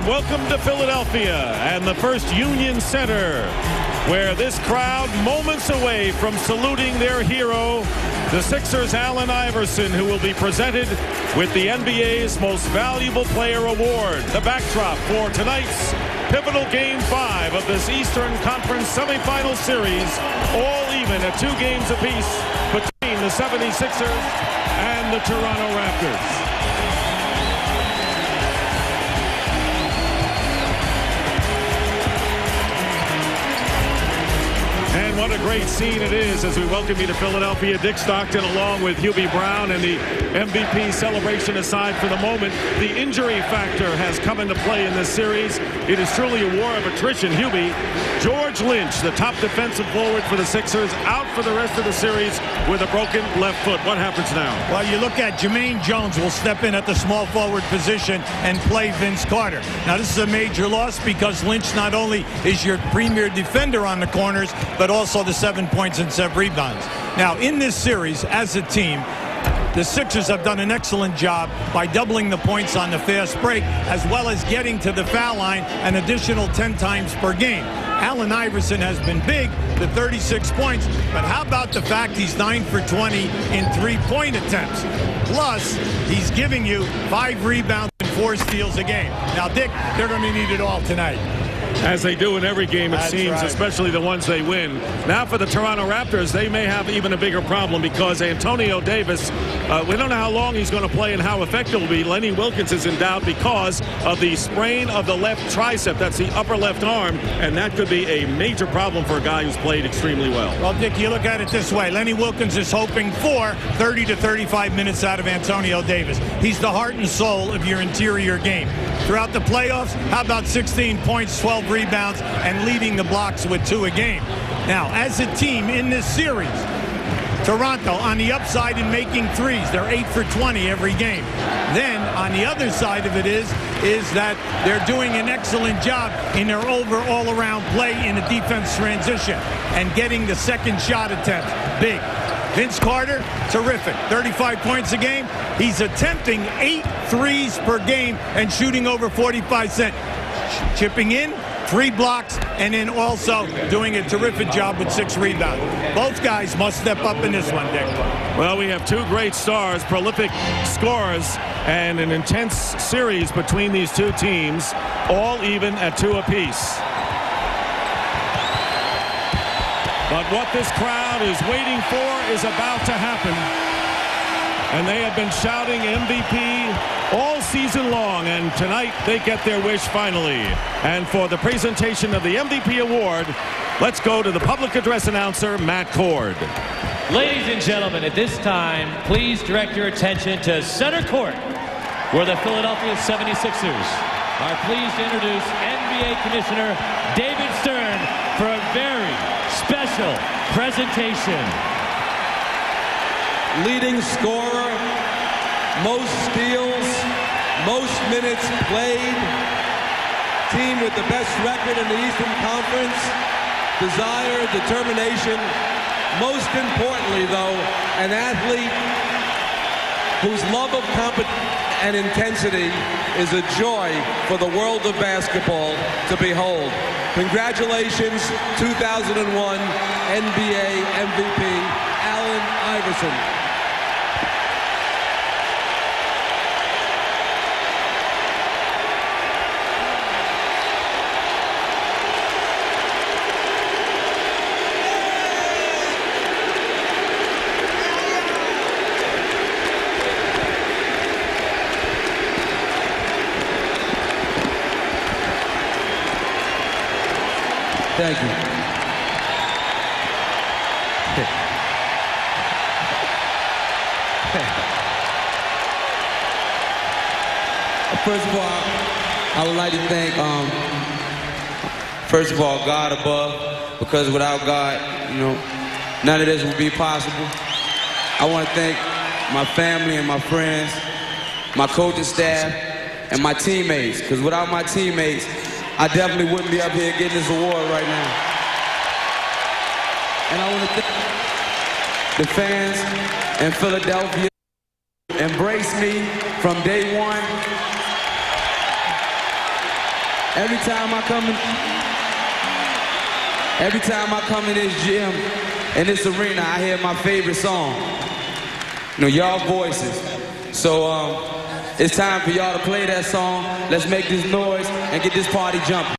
And welcome to Philadelphia and the First Union Center, where this crowd moments away from saluting their hero, the Sixers' Allen Iverson, who will be presented with the NBA's Most Valuable Player Award. The backdrop for tonight's pivotal Game 5 of this Eastern Conference semifinal series, all even at 2 games apiece between the 76ers and the Toronto Raptors. And what a great scene it is as we welcome you to Philadelphia. Dick Stockton along with Hubie Brown, and the MVP celebration aside for the moment. The injury factor has come into play in this series. It is truly a war of attrition. Hubie, George Lynch, the top defensive forward for the Sixers, out for the rest of the series with a broken left foot. What happens now? Well, you look at Jermaine Jones will step in at the small forward position and play Vince Carter. Now, this is a major loss because Lynch not only is your premier defender on the corners, but also the 7 points and 7 rebounds. Now, in this series, as a team, the Sixers have done an excellent job by doubling the points on the fast break, as well as getting to the foul line an additional 10 times per game. Allen Iverson has been big, the 36 points, but how about the fact he's 9 for 20 in 3-point attempts? Plus, he's giving you 5 rebounds and 4 steals a game. Now, Dick, they're going to need it all tonight. As they do in every game, it seems, right. Especially the ones they win. Now for the Toronto Raptors, they may have even a bigger problem because Antonio Davis, we don't know how long he's going to play and how effective he'll be. Lenny Wilkins is in doubt because of the sprain of the left tricep. That's the upper left arm, and that could be a major problem for a guy who's played extremely well. Well, Dick, you look at it this way. Lenny Wilkins is hoping for 30 to 35 minutes out of Antonio Davis. He's the heart and soul of your interior game. Throughout the playoffs, how about 16 points, 12 rebounds, and leading the blocks with 2 a game? Now, as a team in this series, Toronto on the upside in making threes. They're 8 for 20 every game. Then on the other side of it is that they're doing an excellent job in their overall around play in a defense transition and getting the second shot attempts big. Vince Carter, terrific. 35 points a game. He's attempting 8 threes per game and shooting over 45%. Chipping in, 3 blocks, and then also doing a terrific job with 6 rebounds. Both guys must step up in this one, Dick. Well, we have 2 great stars, prolific scorers, and an intense series between these 2 teams, all even at 2 apiece. But what this crowd is waiting for is about to happen. And they have been shouting MVP all season long, and tonight they get their wish finally. And for the presentation of the MVP award, let's go to the public address announcer, Matt Cord. Ladies and gentlemen, at this time, please direct your attention to center court, where the Philadelphia 76ers are pleased to introduce NBA Commissioner David Stern for a very special presentation. Leading scorer, most steals, most minutes played, team with the best record in the Eastern Conference, desire, determination, most importantly though, an athlete whose love of competition and intensity is a joy for the world of basketball to behold. Congratulations, 2001 NBA MVP, Allen Iverson. Thank you. First of all, I would like to thank, first of all, God above, because without God, none of this would be possible. I want to thank my family and my friends, my coaching staff, and my teammates, because without my teammates, I definitely wouldn't be up here getting this award right now. And I want to thank the fans in Philadelphia who embraced me from day one. Every time I come in this gym, in this arena, I hear my favorite song. You know, y'all voices. So it's time for y'all to play that song. Let's make this noise and get this party jumping.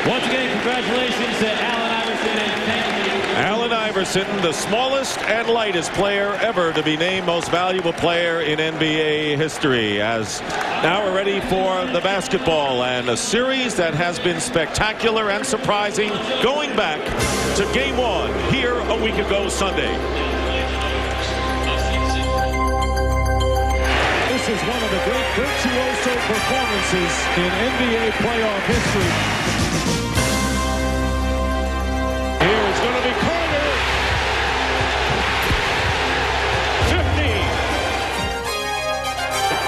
Once again, congratulations to Allen Iverson and thank you. Allen Iverson, the smallest and lightest player ever to be named most valuable player in NBA history. As now we're ready for the basketball and a series that has been spectacular and surprising going back to Game 1 here a week ago Sunday. This is one of the great virtuoso performances in NBA playoff history. Here is going to be Carter. 15.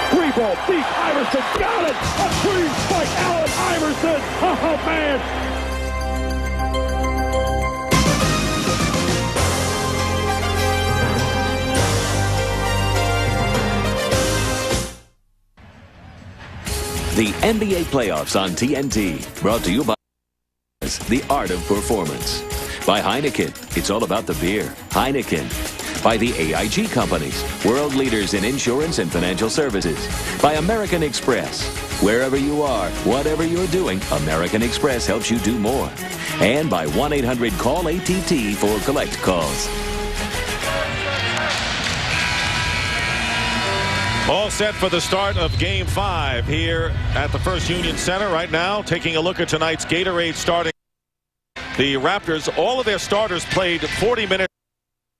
Three-ball deep. Iverson got it. A three by Allen Iverson. Oh, man. The NBA playoffs on TNT, brought to you by The Art of Performance. By Heineken, it's all about the beer. Heineken. By the AIG companies, world leaders in insurance and financial services. By American Express. Wherever you are, whatever you're doing, American Express helps you do more. And by 1-800-CALL-ATT for collect calls. All set for the start of Game 5 here at the First Union Center right now. Taking a look at tonight's Gatorade starting. The Raptors, all of their starters played 40 minutes.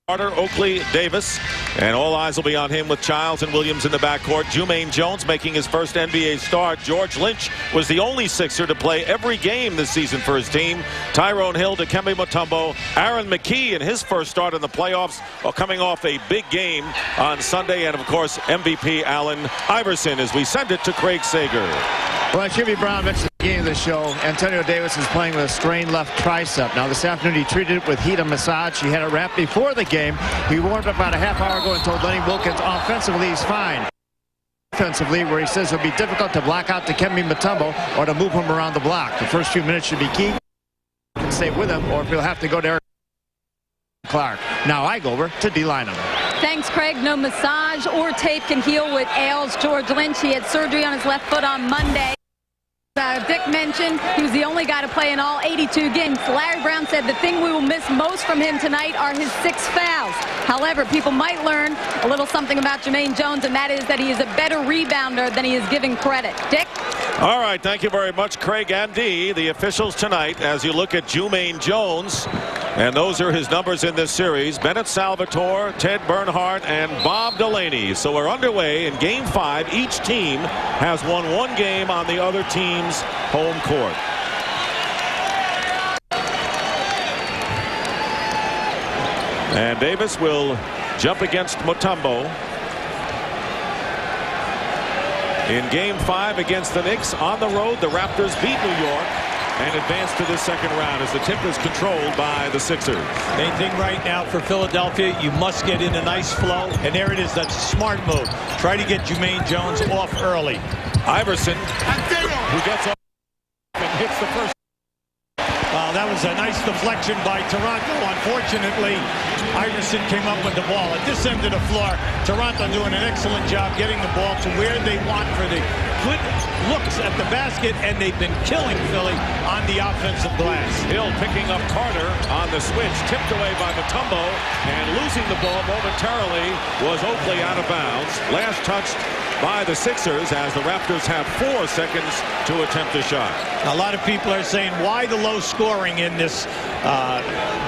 Carter, Oakley, Davis, and all eyes will be on him with Childs and Williams in the backcourt. Jumaine Jones making his first NBA start. George Lynch was the only Sixer to play every game this season for his team. Tyrone Hill, Dikembe Mutombo, Aaron McKie in his first start in the playoffs, coming off a big game on Sunday, and of course MVP Allen Iverson as we send it to Craig Sager. Well, Jimmy Brown mentioned at the beginning of the show, Antonio Davis is playing with a strained left tricep. Now, this afternoon he treated it with heat and massage. He had a wrap before the game. He warmed up about a half hour ago and told Lenny Wilkins offensively he's fine. Offensively, where he says it'll be difficult to block out Dikembe Mutombo or to move him around the block. The first few minutes should be key. Can stay with him, or if he'll have to go to Eric Clark. Now I go over to D-Lynham. Thanks, Craig. No massage or tape can heal what ails George Lynch. He had surgery on his left foot on Monday. Dick mentioned he was the only guy to play in all 82 games. Larry Brown said the thing we will miss most from him tonight are his 6 fouls. However, people might learn a little something about Jumaine Jones, and that is that he is a better rebounder than he is given credit. Dick? All right, thank you very much, Craig and Dee. The officials tonight, as you look at Jumaine Jones, and those are his numbers in this series: Bennett Salvatore, Ted Bernhardt, and Bob Delaney. So we're underway in Game 5. Each team has won one game on the other team's home court. And Davis will jump against Mutombo. In Game 5 against the Knicks on the road, the Raptors beat New York and advance to the second round as the tip is controlled by the Sixers. Main thing right now for Philadelphia, you must get in a nice flow, and there it is. That's a smart move. Try to get Jumaine Jones off early. Iverson, who gets off and hits the first. That was a nice deflection by Toronto. Unfortunately, Iverson came up with the ball. At this end of the floor, Toronto doing an excellent job getting the ball to where they want for the good looks at the basket, and they've been killing Philly on the offensive glass. Hill picking up Carter on the switch, tipped away by Mutombo, and losing the ball momentarily was Oakley out of bounds. Last touched by the Sixers as the Raptors have 4 seconds to attempt a shot. A lot of people are saying, why the low scoring in this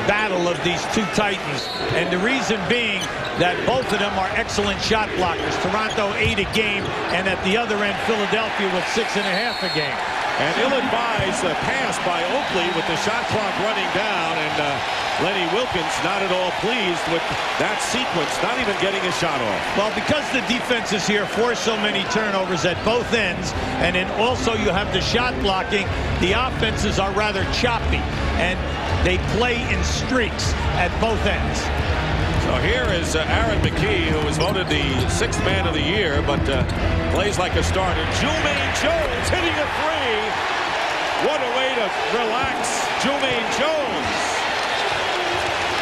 battle of these two Titans? And the reason being that both of them are excellent shot blockers. Toronto 8 a game, and at the other end, Philadelphia with 6.5 a game. And ill-advised pass by Oakley with the shot clock running down, and Lenny Wilkins not at all pleased with that sequence, not even getting a shot off. Well, because the defenses here force so many turnovers at both ends, and then also you have the shot blocking, the offenses are rather choppy, and they play in streaks at both ends. So here is Aaron McKee, who was voted the 6th man of the year, but plays like a starter. Jumaine Jones hitting a three. What a way to relax Jumaine Jones.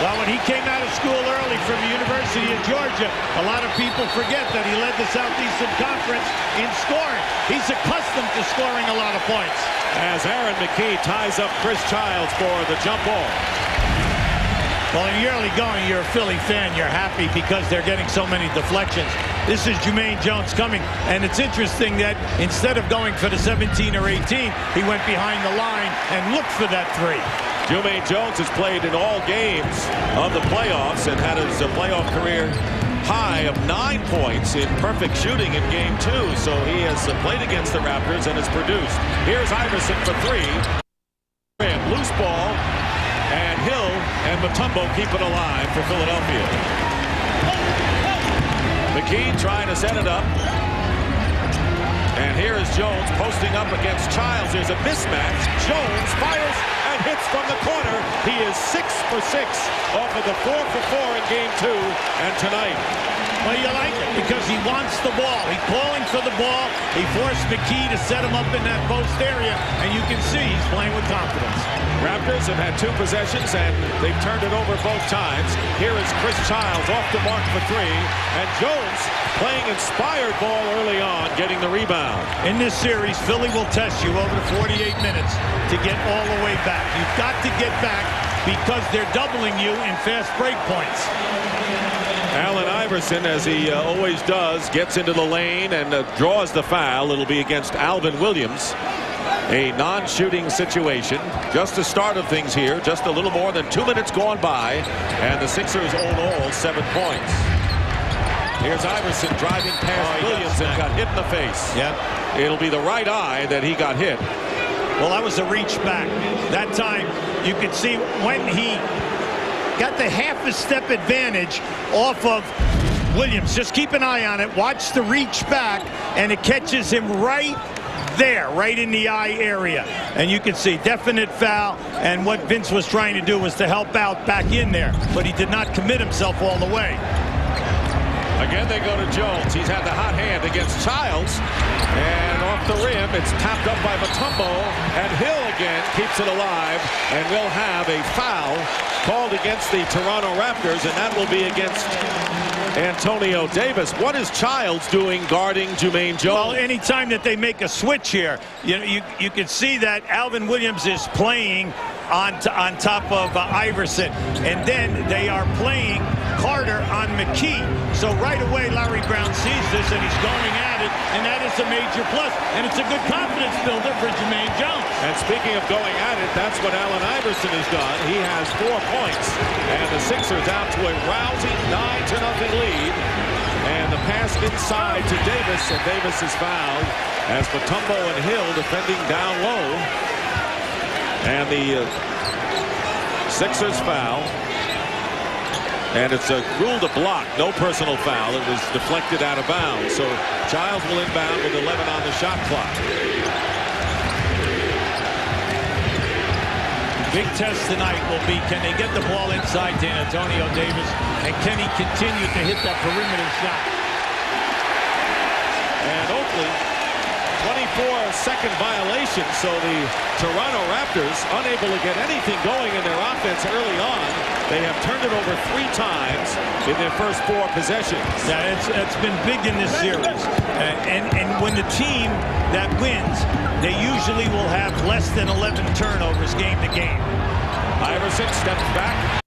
Well, when he came out of school early from the University of Georgia, a lot of people forget that he led the Southeastern Conference in scoring. He's accustomed to scoring a lot of points. As Aaron McKee ties up Chris Childs for the jump ball. Well, in the early going, you're a Philly fan. You're happy because they're getting so many deflections. This is Jumaine Jones coming, and it's interesting that instead of going for the 17 or 18, he went behind the line and looked for that three. Jumaine Jones has played in all games of the playoffs and had his playoff career high of 9 points in perfect shooting in Game 2. So he has played against the Raptors and has produced. Here's Iverson for three. Loose ball, and Hill and Mutombo keep it alive for Philadelphia. McKee trying to set it up. And here is Jones posting up against Childs. There's a mismatch. Jones fires and hits from the corner. He is 6 for 6 off of the 4 for 4 in Game 2 and tonight. Well, you like it because he wants the ball. He's calling for the ball. He forced McKee to set him up in that post area, and you can see he's playing with confidence. Raptors have had 2 possessions, and they've turned it over both times. Here is Chris Childs off the mark for 3, and Jones playing inspired ball early on, getting the rebound. In this series, Philly will test you over the 48 minutes to get all the way back. You've got to get back because they're doubling you in fast break points. Allen Iverson, as he always does, gets into the lane and draws the foul. It'll be against Alvin Williams. A non-shooting situation. Just the start of things here. Just a little more than 2 minutes gone by, and the Sixers own all 7 points. Here's Iverson driving past Williams and got hit in the face. Yep. It'll be the right eye that he got hit. Well, that was a reach back. That time, you could see when he got the half a step advantage off of Williams. Just keep an eye on it. Watch the reach back, and it catches him right there, right in the eye area. And you can see definite foul, and what Vince was trying to do was to help out back in there, but he did not commit himself all the way. Again, they go to Jones. He's had the hot hand against Childs. And off the rim, it's tapped up by Mutombo. And Hill again keeps it alive. And we'll have a foul called against the Toronto Raptors. And that will be against Antonio Davis. What is Childs doing guarding Jumaine Jones? Well, anytime that they make a switch here, you can see that Alvin Williams is playing on top of Iverson. And then they are playing Carter on McKee. So right away, Larry Brown sees this, and he's going at it, and that is a major plus. And it's a good confidence builder for Jumaine Jones. And speaking of going at it, that's what Allen Iverson has done. He has 4 points, and the Sixers out to a rousing 9-0 lead. And the pass inside to Davis, and Davis is fouled as Mutombo and Hill defending down low. And the Sixers foul. And it's a rule to block, no personal foul. It was deflected out of bounds. So Childs will inbound with 11 on the shot clock. Big test tonight will be, can they get the ball inside to Antonio Davis, and can he continue to hit that perimeter shot? And Oakley, 24-second violation, so the Toronto Raptors unable to get anything going in their offense early on. They have turned it over 3 times in their first 4 possessions. Yeah, it's been big in this series. And when the team that wins, they usually will have less than 11 turnovers game to game. Iverson steps back.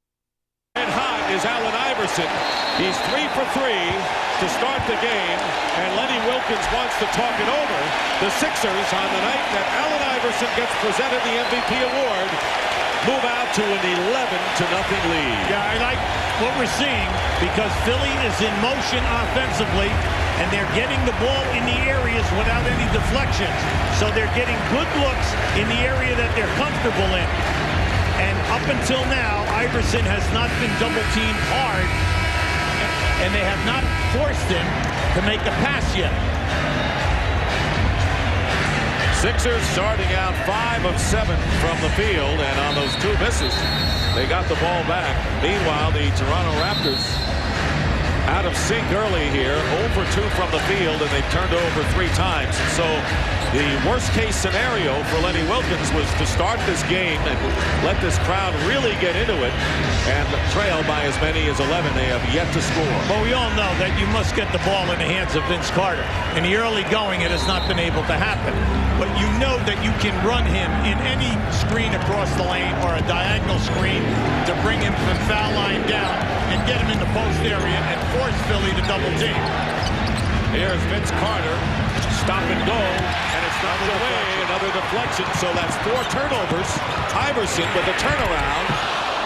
And hot is Allen Iverson. He's 3 for 3 to start the game, and Lenny Wilkins wants to talk it over. The Sixers, on the night that Allen Iverson gets presented the MVP award, move out to an 11-0 lead. Yeah, I like what we're seeing because Philly is in motion offensively, and they're getting the ball in the areas without any deflections. So they're getting good looks in the area that they're comfortable in. And up until now, Iverson has not been double-teamed hard, and they have not forced him to make a pass yet. Sixers starting out 5 of 7 from the field, and on those 2 misses, they got the ball back. Meanwhile, the Toronto Raptors out of sync early here, 0 for 2 from the field, and they've turned over 3 times. So the worst-case scenario for Lenny Wilkens was to start this game and let this crowd really get into it and trail by as many as 11. They have yet to score. Well, we all know that you must get the ball in the hands of Vince Carter. In the early going, it has not been able to happen. But you know that you can run him in any screen across the lane or a diagonal screen to bring him from foul line down and get him in the post area and force Philly to double team. Here's Vince Carter. Stop and go, and it's knocked away. Another deflection, so that's 4 turnovers. Iverson with the turnaround.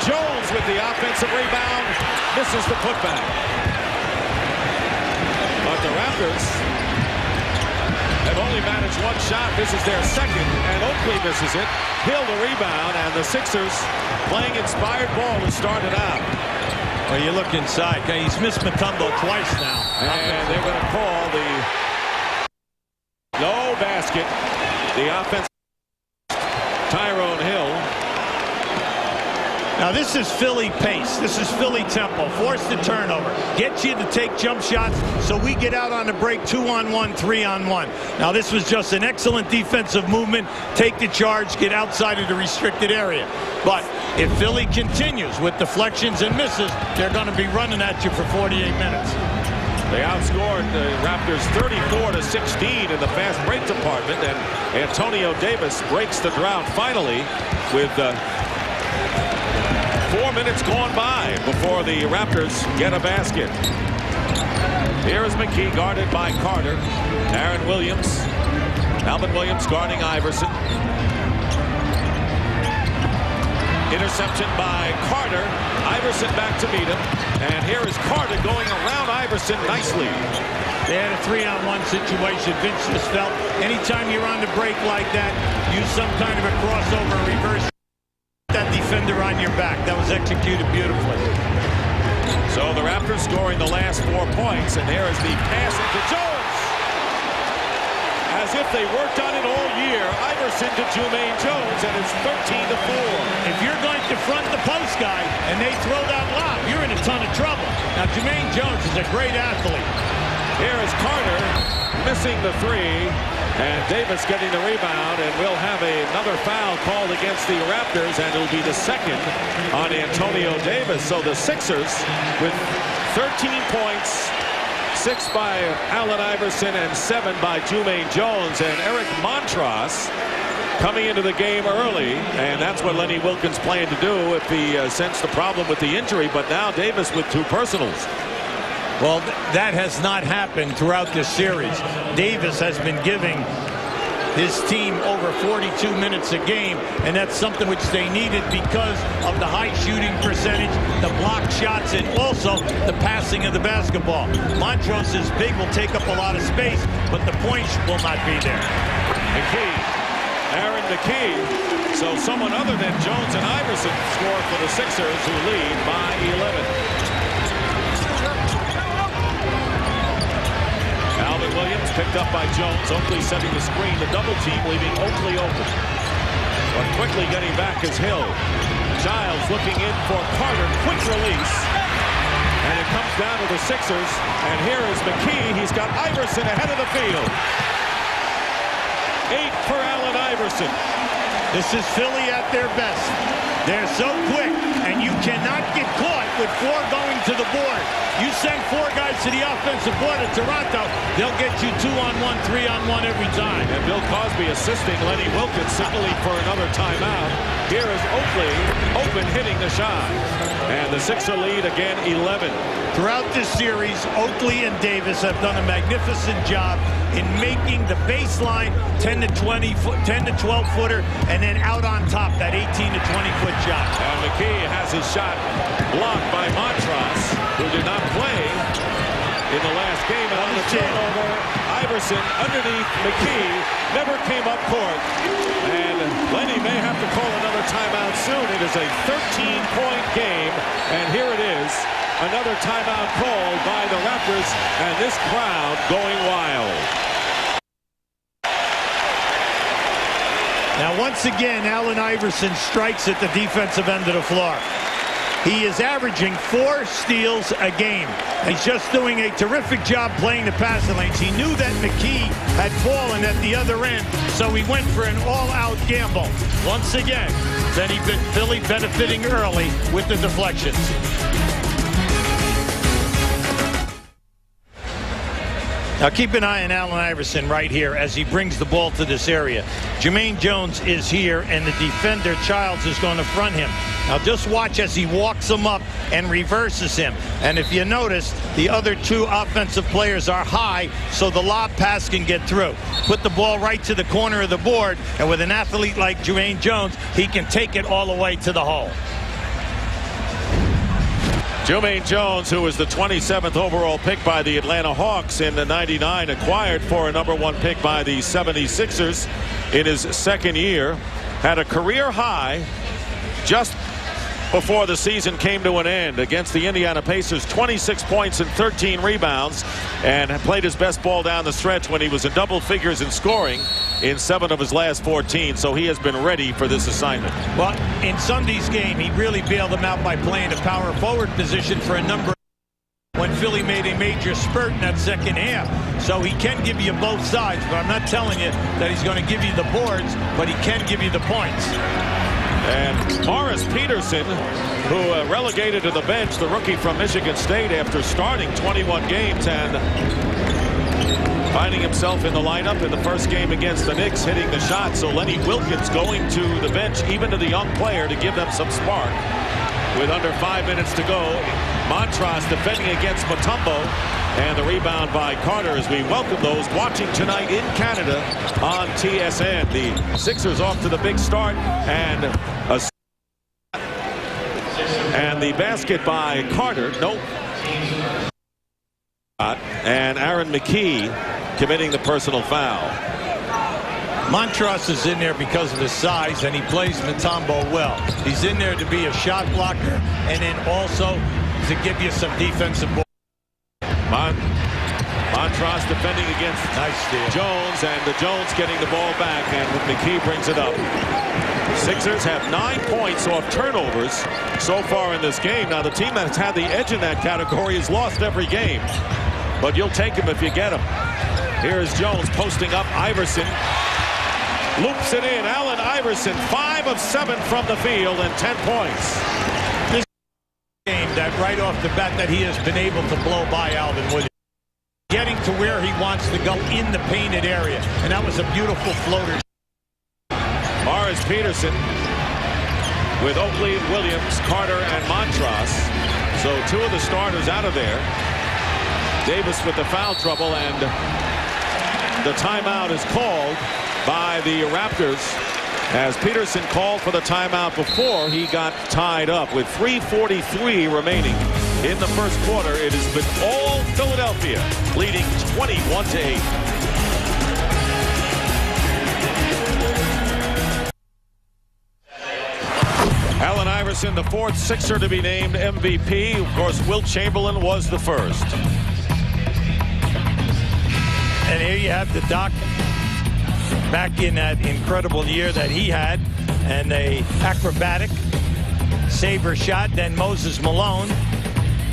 Jones with the offensive rebound. Misses the putback. But the Raptors have only managed 1 shot. This is their second, and Oakley misses it. Hill the rebound, and the Sixers playing inspired ball to start it out. Well, you look inside. Okay, he's missed Mutombo twice now. And they're going to call the no basket. The offense, Tyrone Hill. Now this is Philly pace. This is Philly tempo. Force the turnover. Get you to take jump shots so we get out on the break 2-on-1, 3-on-1. Now this was just an excellent defensive movement. Take the charge, get outside of the restricted area. But if Philly continues with deflections and misses, they're going to be running at you for 48 minutes. They outscored the Raptors 34-16 in the fast break department, and Antonio Davis breaks the drought finally with 4 minutes gone by before the Raptors get a basket. Here is McKee guarded by Carter. Aaron Williams. Alvin Williams guarding Iverson. Interception by Carter. Iverson back to meet him. And here is Carter going around Iverson nicely. They had a 3-on-1 situation. Vince just felt anytime you're on the break like that, use some kind of a crossover reverse. That defender on your back. That was executed beautifully. So the Raptors scoring the last 4 points. And there is the pass into Jones. As if they worked on it all year. Iverson to Jermaine Jones, and it's 13-4. If you're going to front the post guy and they throw that lob, you're in a ton of trouble. Now, Jermaine Jones is a great athlete. Here is Carter missing the 3, and Davis getting the rebound, and we'll have another foul called against the Raptors, and it'll be the second on Antonio Davis. So the Sixers with 13 points, 6 by Allen Iverson and 7 by Jermaine Jones, and Eric Montross coming into the game early, and that's what Lenny Wilkens planned to do if he sensed the problem with the injury. But now Davis with 2 personals. Well, that has not happened throughout this series. Davis has been giving his team over 42 minutes a game, and that's something which they needed because of the high shooting percentage, the block shots, and also the passing of the basketball. Montrose is big, will take up a lot of space, but the points will not be there. McKee, Aaron McKee. So someone other than Jones and Iverson scored for the Sixers, who lead by 11. Alvin Williams picked up by Jones. Oakley setting the screen, the double team, leaving Oakley open. But quickly getting back is Hill. Giles looking in for Carter. Quick release. And it comes down to the Sixers. And here is McKee. He's got Iverson ahead of the field. 8 for Allen Iverson. This is Philly at their best. They're so quick, and you cannot get caught with 4 going to the board. You send 4 guys to the offensive board at Toronto, they'll get you 2-on-1, 3-on-1 every time. And Bill Cosby assisting Lenny Wilkens, signaling for another timeout. Here is Oakley, open, hitting the shot. And the Sixer lead again, 11. Throughout this series, Oakley and Davis have done a magnificent job in making the baseline 10 to 12 footer, and then out on top, that 18 to 20 foot shot. And McKee has his shot blocked by Montross, who did not play in the last game. And on the turnover, Iverson underneath McKee. never came up court. And Lenny may have to call another timeout soon. It is a 13-point game, and here it is. Another timeout called by the Raptors, and this crowd going wild. Now, once again, Allen Iverson strikes at the defensive end of the floor. He is averaging 4 steals a game. He's just doing a terrific job playing the passing lanes. He knew that McKee had fallen at the other end, so he went for an all-out gamble. Once again, Philly benefiting early with the deflections. Now keep an eye on Allen Iverson right here as he brings the ball to this area. Jermaine Jones is here, and the defender, Childs, is going to front him. Now just watch as he walks him up and reverses him. And if you notice, the other 2 offensive players are high, so the lob pass can get through. Put the ball right to the corner of the board, and with an athlete like Jermaine Jones, he can take it all the way to the hole. Jermaine Jones, who was the 27th overall pick by the Atlanta Hawks in the '99, acquired for a #1 pick by the 76ers in his second year, had a career high just before the season came to an end against the Indiana Pacers. 26 points and 13 rebounds, and played his best ball down the stretch when he was in double figures in scoring in 7 of his last 14, so he has been ready for this assignment. Well, in Sunday's game, he really bailed them out by playing a power forward position for a number when Philly made a major spurt in that second half. So he can give you both sides, but I'm not telling you that he's going to give you the boards, but he can give you the points. And Morris Peterson, who relegated to the bench, the rookie from Michigan State, after starting 21 games and finding himself in the lineup in the first game against the Knicks, hitting the shot. So Lenny Wilkins going to the bench, even to the young player, to give them some spark. With under 5 minutes to go, Montrose defending against Mutombo, and the rebound by Carter as we welcome those watching tonight in Canada on TSN. The Sixers off to the big start, and the basket by Carter. Nope. And Aaron McKee committing the personal foul. Montrose is in there because of his size, and he plays Mutombo well. He's in there to be a shot blocker, and then also to give you some defensive ball. Montrose defending against Jones, and the Jones getting the ball back, and McKee brings it up. Sixers have 9 points off turnovers so far in this game. Now the team that's had the edge in that category has lost every game, but you'll take him if you get him. Here's Jones posting up Iverson. Loops it in. Allen Iverson, 5 of 7 from the field and 10 points. This game that right off the bat that he has been able to blow by Alvin Williams. Getting to where he wants to go in the painted area. And that was a beautiful floater. Morris Peterson with Oakley, Williams, Carter, and Montrose. So 2 of the starters out of there. Davis with the foul trouble, and the timeout is called by the Raptors, as Peterson called for the timeout before he got tied up with 3:43 remaining in the first quarter. It has been all Philadelphia, leading 21-8. Allen Iverson, the 4th Sixer to be named MVP. Of course, Wilt Chamberlain was the first. And here you have the Doc back in that incredible year that he had, and a acrobatic saber shot. Then Moses Malone,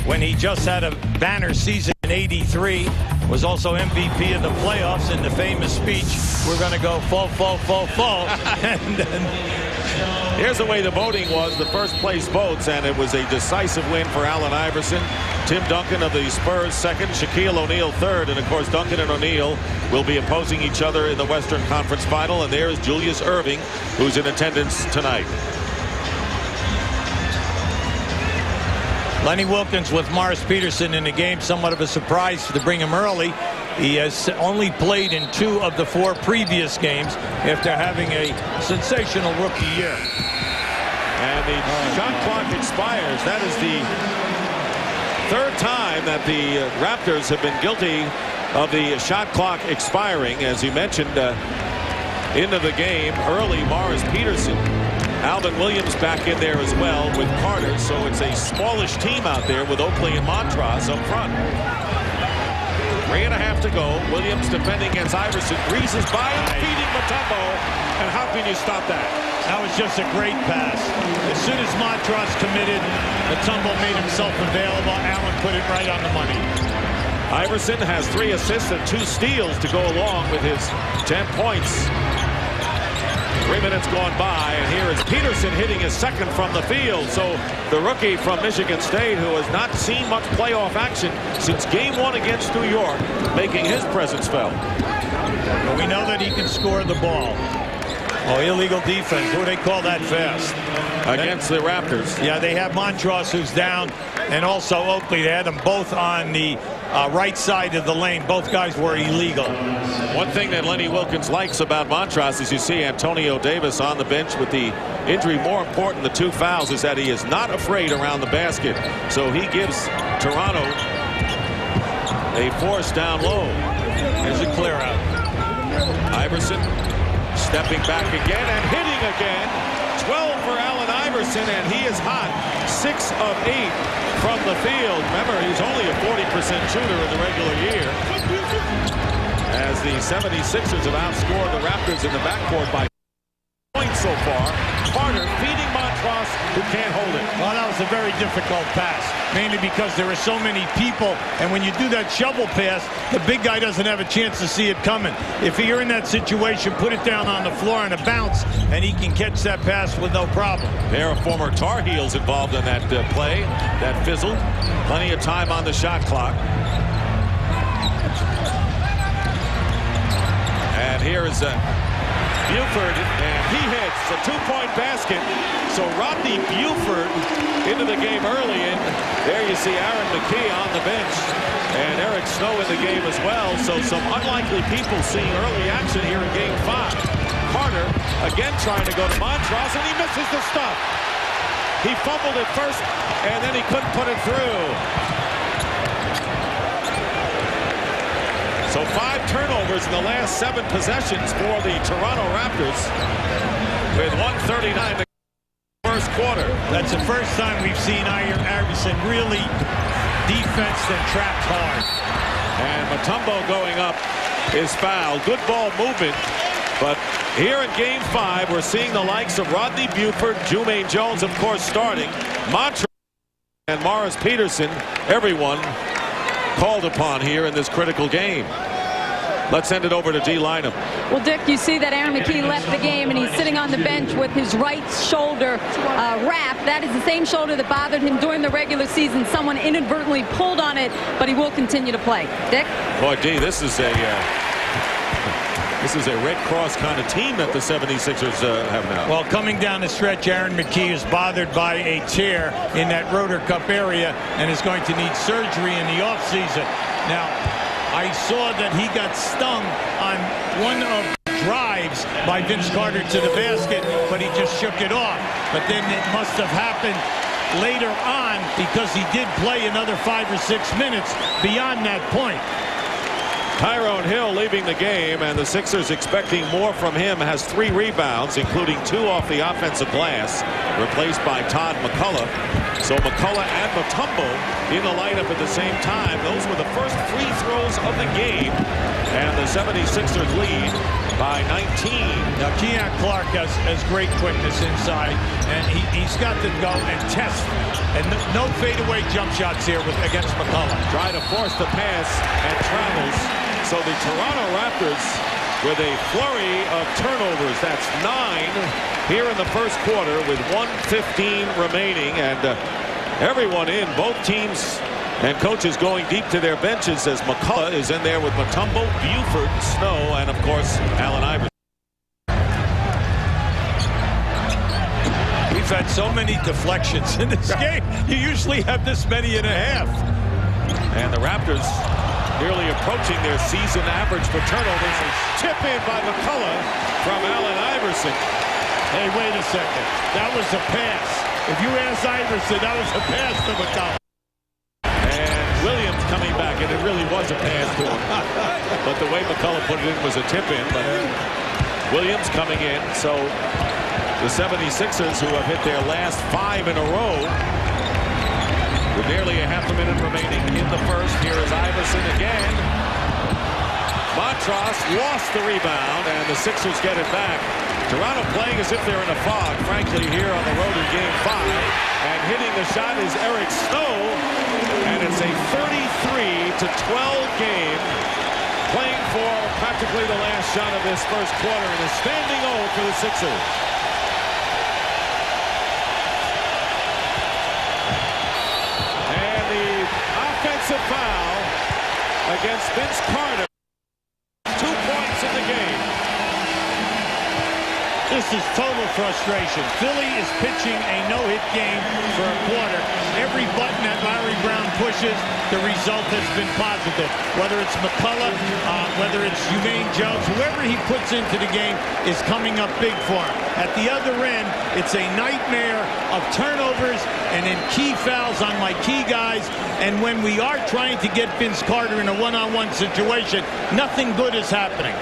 when he just had a banner season in '83, was also MVP of the playoffs in the famous speech, "We're going to go full." And then here's the way the voting was. The first place votes, and it was a decisive win for Allen Iverson. Tim Duncan of the Spurs second, Shaquille O'Neal third, and of course Duncan and O'Neal will be opposing each other in the Western Conference Final. And there's Julius Erving, who's in attendance tonight. Lenny Wilkins with Morris Peterson in the game, somewhat of a surprise to bring him early. He has only played in 2 of the 4 previous games after having a sensational rookie year. And the shot clock expires. That is the 3rd time that the Raptors have been guilty of the shot clock expiring. As you mentioned, into the game early. Morris Peterson. Alvin Williams back in there as well with Carter. So it's a smallish team out there with Oakley and Montross up front. 3.5 to go. Williams defending against Iverson. Breezes by him, feeding Mutombo. And how can you stop that? That was just a great pass. As soon as Montross committed, Mutombo made himself available. Allen put it right on the money. Iverson has 3 assists and 2 steals to go along with his 10 points. 3 minutes gone by, and here is Peterson hitting his second from the field. So the rookie from Michigan State, who has not seen much playoff action since Game 1 against New York, making his presence felt. Well, we know that he can score the ball. Oh, illegal defense. What do they call that fast? Against the Raptors. Yeah, they have Montross, who's down, and also Oakley. They had them both on the right side of the lane. Both guys were illegal. One thing that Lenny Wilkens likes about Montross is you see Antonio Davis on the bench with the injury. More important, the 2 fouls, is that he is not afraid around the basket. So he gives Toronto a force down low. There's a clear out. Iverson stepping back again and hitting again. 12 for Allen Iverson, and he is hot. 6 of 8 from the field. Remember, he's only a 40% shooter in the regular year. As the 76ers have outscored the Raptors in the backcourt by points so far. Carter feeding Montross, who can't hold it. Well, that was a very difficult pass, mainly because there are so many people, and when you do that shovel pass, the big guy doesn't have a chance to see it coming. If you're in that situation, put it down on the floor on a bounce, and he can catch that pass with no problem. There are former Tar Heels involved in that play. That fizzled. Plenty of time on the shot clock. And here is Buford, and he hits a 2-point basket. So Rodney Buford into the game early, and there you see Aaron McKee on the bench, and Eric Snow in the game as well. So some unlikely people seeing early action here in Game 5. Carter again trying to go to Montross, and he misses the stuff. He fumbled it first, and then he couldn't put it through. So 5 turnovers in the last 7 possessions for the Toronto Raptors with 1:39 to go first quarter. That's the first time we've seen Iverson really defensed and trapped hard. And Mutombo going up is fouled. Good ball movement. But here in Game 5, we're seeing the likes of Rodney Buford, Jumaine Jones, of course, starting. Montross and Morris Peterson, everyone called upon here in this critical game. Let's send it over to D. Lynham. Well, Dick, you see that Aaron McKee left the game, and he's sitting on the bench with his right shoulder wrapped. That is the same shoulder that bothered him during the regular season. Someone inadvertently pulled on it, but he will continue to play. Dick? Boy, D, this is a Red Cross kind of team that the 76ers have now. Well, coming down the stretch, Aaron McKee is bothered by a tear in that rotor cuff area and is going to need surgery in the offseason. Now, I saw that he got stung on one of the drives by Vince Carter to the basket, but he just shook it off. But then it must have happened later on because he did play another 5 or 6 minutes beyond that point. Tyrone Hill leaving the game, and the Sixers expecting more from him. Has 3 rebounds, including 2 off the offensive glass, replaced by Todd McCullough. So McCullough and Mutombo in the lineup at the same time. Those were the first free throws of the game, and the 76ers lead by 19. Now, Keon Clark has great quickness inside, and he's got to go and test. And no fadeaway jump shots here against McCullough. Try to force the pass and travels. So the Toronto Raptors with a flurry of turnovers. That's 9 here in the first quarter with 1:15 remaining, and everyone in, both teams and coaches going deep to their benches as McCullough is in there with Mutombo, Buford, Snow, and of course Allen Iverson. We've had so many deflections in this game. You usually have this many and a half. And the Raptors nearly approaching their season average for turnovers. Tip in by McCullough from Allen Iverson. Hey, wait a second. That was a pass. If you ask Iverson, that was a pass to McCullough. And Williams coming back, and it really was a pass to him. But the way McCullough put it in was a tip in. But Williams coming in. So the 76ers, who have hit their last 5 in a row, with nearly a half a minute remaining in the first. Here is Iverson again. Montross lost the rebound, and the Sixers get it back. Toronto playing as if they're in a fog, frankly, here on the road in Game 5. And hitting the shot is Eric Snow, and it's a 33-12 game, playing for practically the last shot of this first quarter, and a standing O for the Sixers. And the offensive foul against Vince Carter. 2 points in the game. This is total frustration. Philly is pitching a no-hit game for a quarter. Every button that Larry Brown pushes, the result has been positive. Whether it's McCullough, whether it's Jermaine Jones, whoever he puts into the game is coming up big for him. At the other end, it's a nightmare of turnovers and then key fouls on my key guys. And when we are trying to get Vince Carter in a one-on-one situation, nothing good is happening.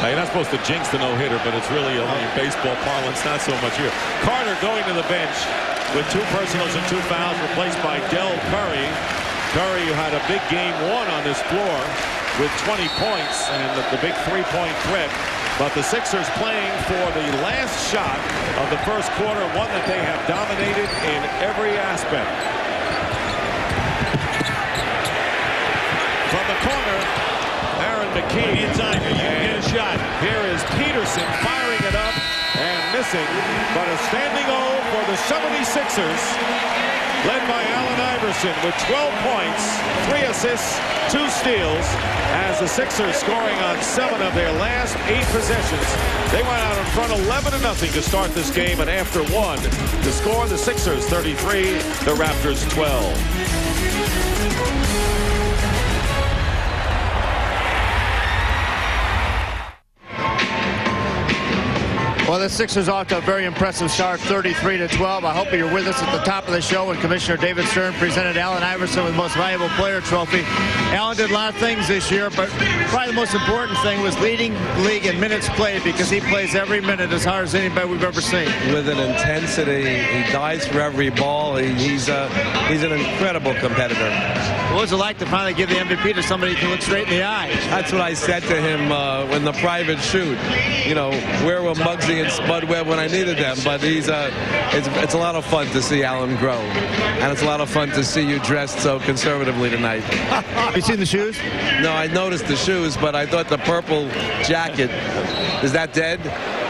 You're not supposed to jinx the no-hitter, but it's really only baseball parlance, not so much here. Carter going to the bench with 2 personals and 2 fouls, replaced by Del Curry. Curry, who had a big game 1 on this floor with 20 points and the big 3-point threat. But the Sixers playing for the last shot of the first quarter, one that they have dominated in every aspect. From the corner, Aaron McKee. Get a shot. Here is Peterson firing it up and missing, but a standing O for the 76ers, led by Allen Iverson with 12 points, 3 assists, 2 steals, as the Sixers scoring on 7 of their last 8 possessions. They went out in front 11-0 to start this game, and after 1 to score, the Sixers 33, the Raptors 12. Well, the Sixers off to a very impressive start, 33-12. I hope you're with us at the top of the show when Commissioner David Stern presented Allen Iverson with Most Valuable Player trophy. Allen did a lot of things this year, but probably the most important thing was leading the league in minutes played, because he plays every minute as hard as anybody we've ever seen. With an intensity, he dies for every ball. He's an incredible competitor. What was it like to finally give the MVP to somebody who can look straight in the eye? That's what I said to him in the private shoot. You know, where were Muggsy and Spud Webb when I needed them? But it's a lot of fun to see Allen grow, and it's a lot of fun to see you dressed so conservatively tonight. Have you seen the shoes? No, I noticed the shoes, but I thought the purple jacket, is that dead?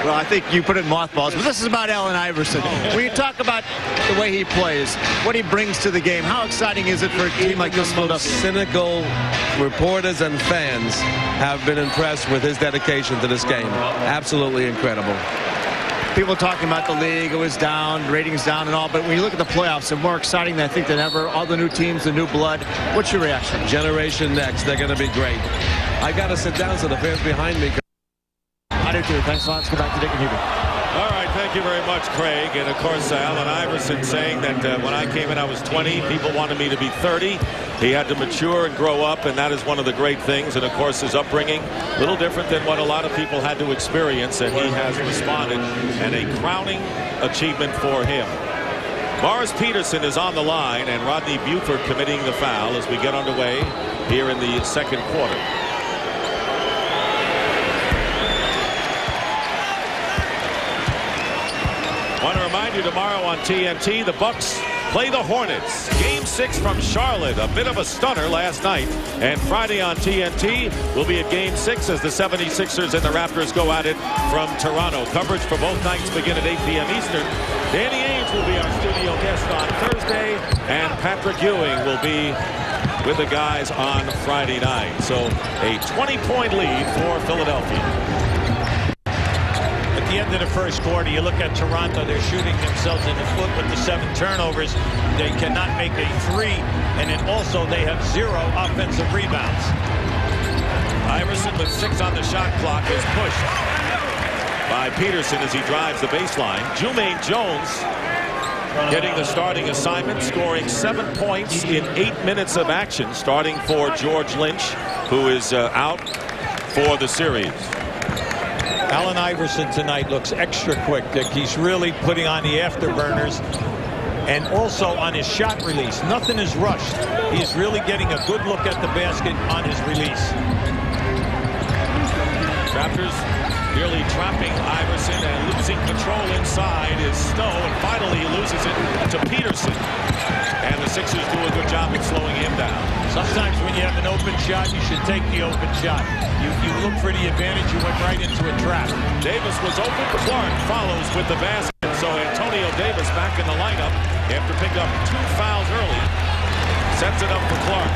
Well, I think you put it in mothballs, but this is about Allen Iverson. When you talk about the way he plays, what he brings to the game, how exciting is it for a team like this? The most cynical reporters and fans have been impressed with his dedication to this game. Absolutely incredible. People talking about the league, it was down, ratings down and all, but when you look at the playoffs, they're more exciting than I think than ever. All the new teams, the new blood. What's your reaction? Generation next, they're going to be great. I got to sit down so the fans behind me. I do too. Thanks a lot. Let's go back to Dick and Hubert. All right, thank you very much, Craig. And of course, Allen Iverson saying that when I came in, I was 20. People wanted me to be 30. He had to mature and grow up, and that is one of the great things. And of course, his upbringing, a little different than what a lot of people had to experience, and he has responded, and a crowning achievement for him. Morris Peterson is on the line, and Rodney Buford committing the foul as we get underway here in the second quarter. I want to remind you, tomorrow on TNT, the Bucks play the Hornets. Game 6 from Charlotte, a bit of a stunner last night. And Friday on TNT will be at Game 6 as the 76ers and the Raptors go at it from Toronto. Coverage for both nights begin at 8 p.m. Eastern. Danny Ainge will be our studio guest on Thursday, and Patrick Ewing will be with the guys on Friday night. So a 20-point lead for Philadelphia. At the end of the first quarter, you look at Toronto, they're shooting themselves in the foot with the 7 turnovers. They cannot make a 3, and then also they have 0 offensive rebounds. Iverson with 6 on the shot clock is pushed by Peterson as he drives the baseline. Jermaine Jones getting the starting assignment, scoring 7 points in 8 minutes of action, starting for George Lynch, who is out for the series. Allen Iverson tonight looks extra quick, Dick. He's really putting on the afterburners. And also on his shot release. Nothing is rushed. He's really getting a good look at the basket on his release. Raptors nearly trapping Iverson and losing control inside is Snow, and finally he loses it to Peterson. And the Sixers do a good job of slowing him down. Sometimes when you have an open shot, you should take the open shot. You look for the advantage, you went right into a trap. Davis was open. Clark follows with the basket. So Antonio Davis back in the lineup after picking up 2 fouls early. Sets it up for Clark.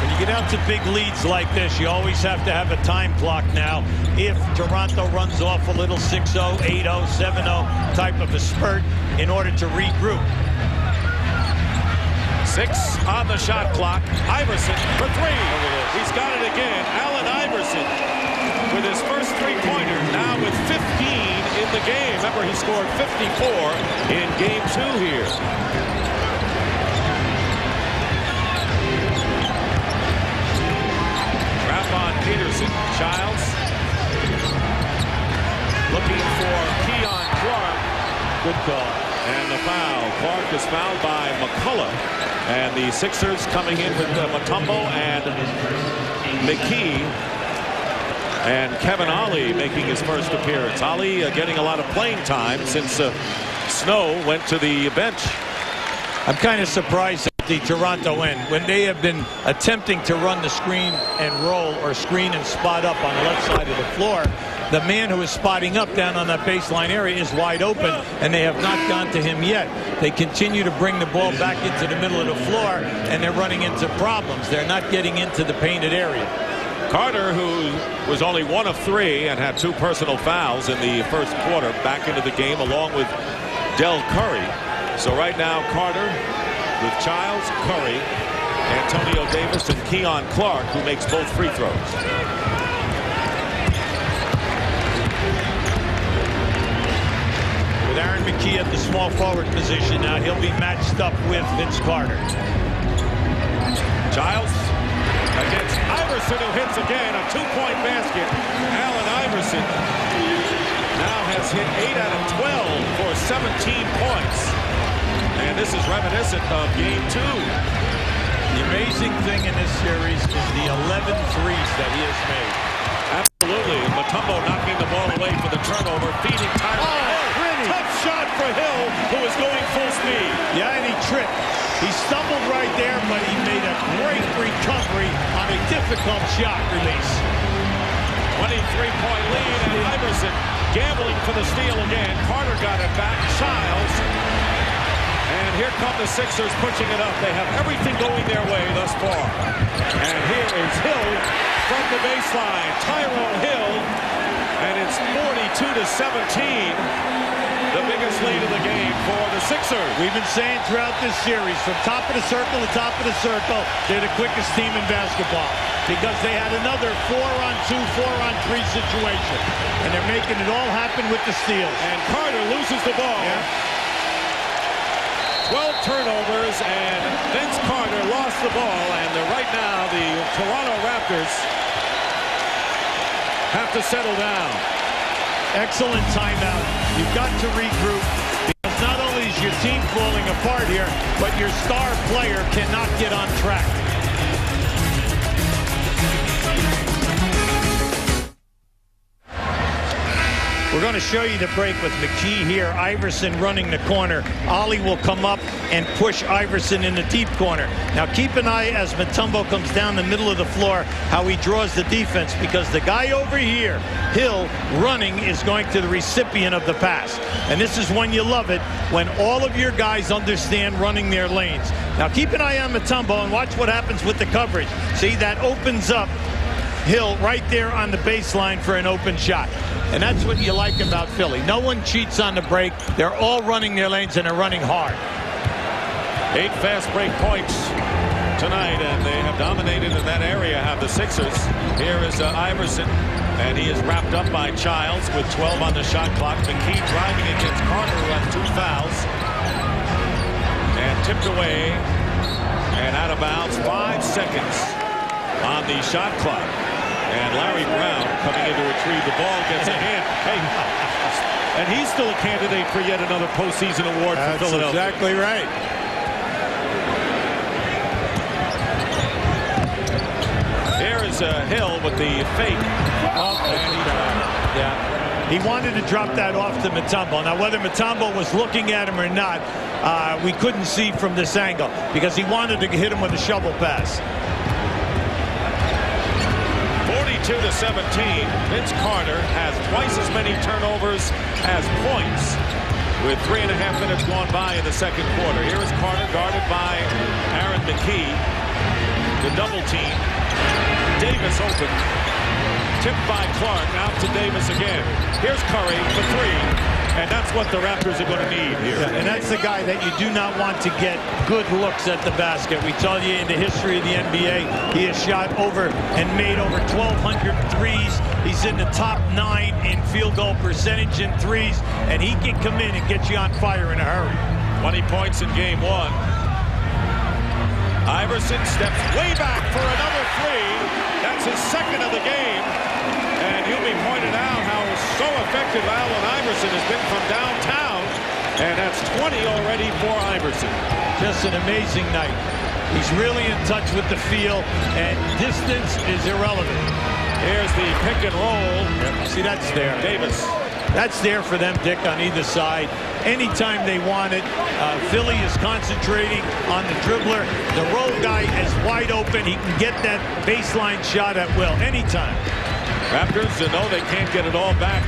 When you get out to big leads like this, you always have to have a time clock now. If Toronto runs off a little 6-0, 8-0, 7-0 type of a spurt in order to regroup. 6 on the shot clock. Iverson for 3. He's got it again. Allen Iverson with his first three-pointer, now with 15 in the game. Remember, he scored 54 in game 2 here. Trap on Peterson. Childs looking for Keon Clark. Good call. And the foul. Clark is fouled by McCullough. And the Sixers coming in with Mutombo and McKee. And Kevin Ollie making his first appearance. Ollie getting a lot of playing time since Snow went to the bench. I'm kind of surprised at the Toronto end. When they have been attempting to run the screen and roll or screen and spot up on the left side of the floor, the man who is spotting up down on that baseline area is wide open, and they have not gone to him yet. They continue to bring the ball back into the middle of the floor, and they're running into problems. They're not getting into the painted area. Carter, who was only 1 of 3 and had 2 personal fouls in the first quarter, back into the game along with Del Curry. So right now, Carter with Childs, Curry, Antonio Davis, and Keon Clark, who makes both free throws. With Aaron McKee at the small forward position now, he'll be matched up with Vince Carter. Giles against Iverson, who hits again a 2-point basket. Allen Iverson now has hit 8 out of 12 for 17 points. And this is reminiscent of game 2. The amazing thing in this series is the 11 threes that he has made. Absolutely. Mutombo knocking the ball away for the turnover, feeding Tyler. Pretty. Tough shot for Hill, who is going full speed. Yeah, and he tripped. He stumbled right there, but he made a great recovery on a difficult shot release. 23-point lead, and Iverson gambling for the steal again. Carter got it back. Childs. And here come the Sixers pushing it up. They have everything going their way thus far. And here is Hill from the baseline. Tyrone Hill. And it's 42-17. The biggest lead of the game for the Sixers. We've been saying throughout this series, from top of the circle to top of the circle, they're the quickest team in basketball because they had another 4-on-2, 4-on-3 situation. And they're making it all happen with the steals. And Carter loses the ball. Yeah. 12 turnovers, and Vince Carter lost the ball. And right now, the Toronto Raptors have to settle down. Excellent timeout. You've got to regroup because not only is your team falling apart here, but your star player cannot get on track. We're going to show you the break with McKee here. Iverson running the corner. Ollie will come up and push Iverson in the deep corner. Now keep an eye as Mutombo comes down the middle of the floor, how he draws the defense, because the guy over here, Hill, running is going to the recipient of the pass. And this is when you love it, when all of your guys understand running their lanes. Now keep an eye on Mutombo and watch what happens with the coverage. See, that opens up Hill right there on the baseline for an open shot. And that's what you like about Philly. No one cheats on the break. They're all running their lanes, and they're running hard. 8 fast break points tonight, and they have dominated in that area, have the Sixers. Here is Iverson, and he is wrapped up by Childs with 12 on the shot clock. McKee driving against Carter, who has 2 fouls. And tipped away and out of bounds. 5 seconds on the shot clock. And Larry Brown coming in to retrieve the ball gets a hand. Hey, and he's still a candidate for yet another postseason award for Philadelphia. Exactly right. Here is Hill with the fake. He wanted to drop that off to Mutombo. Now, whether Mutombo was looking at him or not, we couldn't see from this angle because he wanted to hit him with a shovel pass. 42-17. Vince Carter has twice as many turnovers as points with 3.5 minutes gone by in the second quarter. Here is Carter guarded by Aaron McKee. The double team. Davis open. Tipped by Clark. Out to Davis again. Here's Curry for three. And that's what the Raptors are going to need here. Yeah, and that's the guy that you do not want to get good looks at the basket. We told you in the history of the NBA, he has shot over and made over 1,200 threes. He's in the top 9 in field goal percentage in threes, and he can come in and get you on fire in a hurry. 20 points in game one. Iverson steps way back for another three. That's his second of the game. And you'll be pointed out how so effective Allen Iverson has been from downtown. And that's 20 already for Iverson. Just an amazing night. He's really in touch with the field, and distance is irrelevant. Here's the pick and roll. Yep. See, that's there. Davis. That's there for them, Dick, on either side. Anytime they want it, Philly is concentrating on the dribbler. The roll guy is wide open. He can get that baseline shot at will anytime. Raptors know they can't get it all back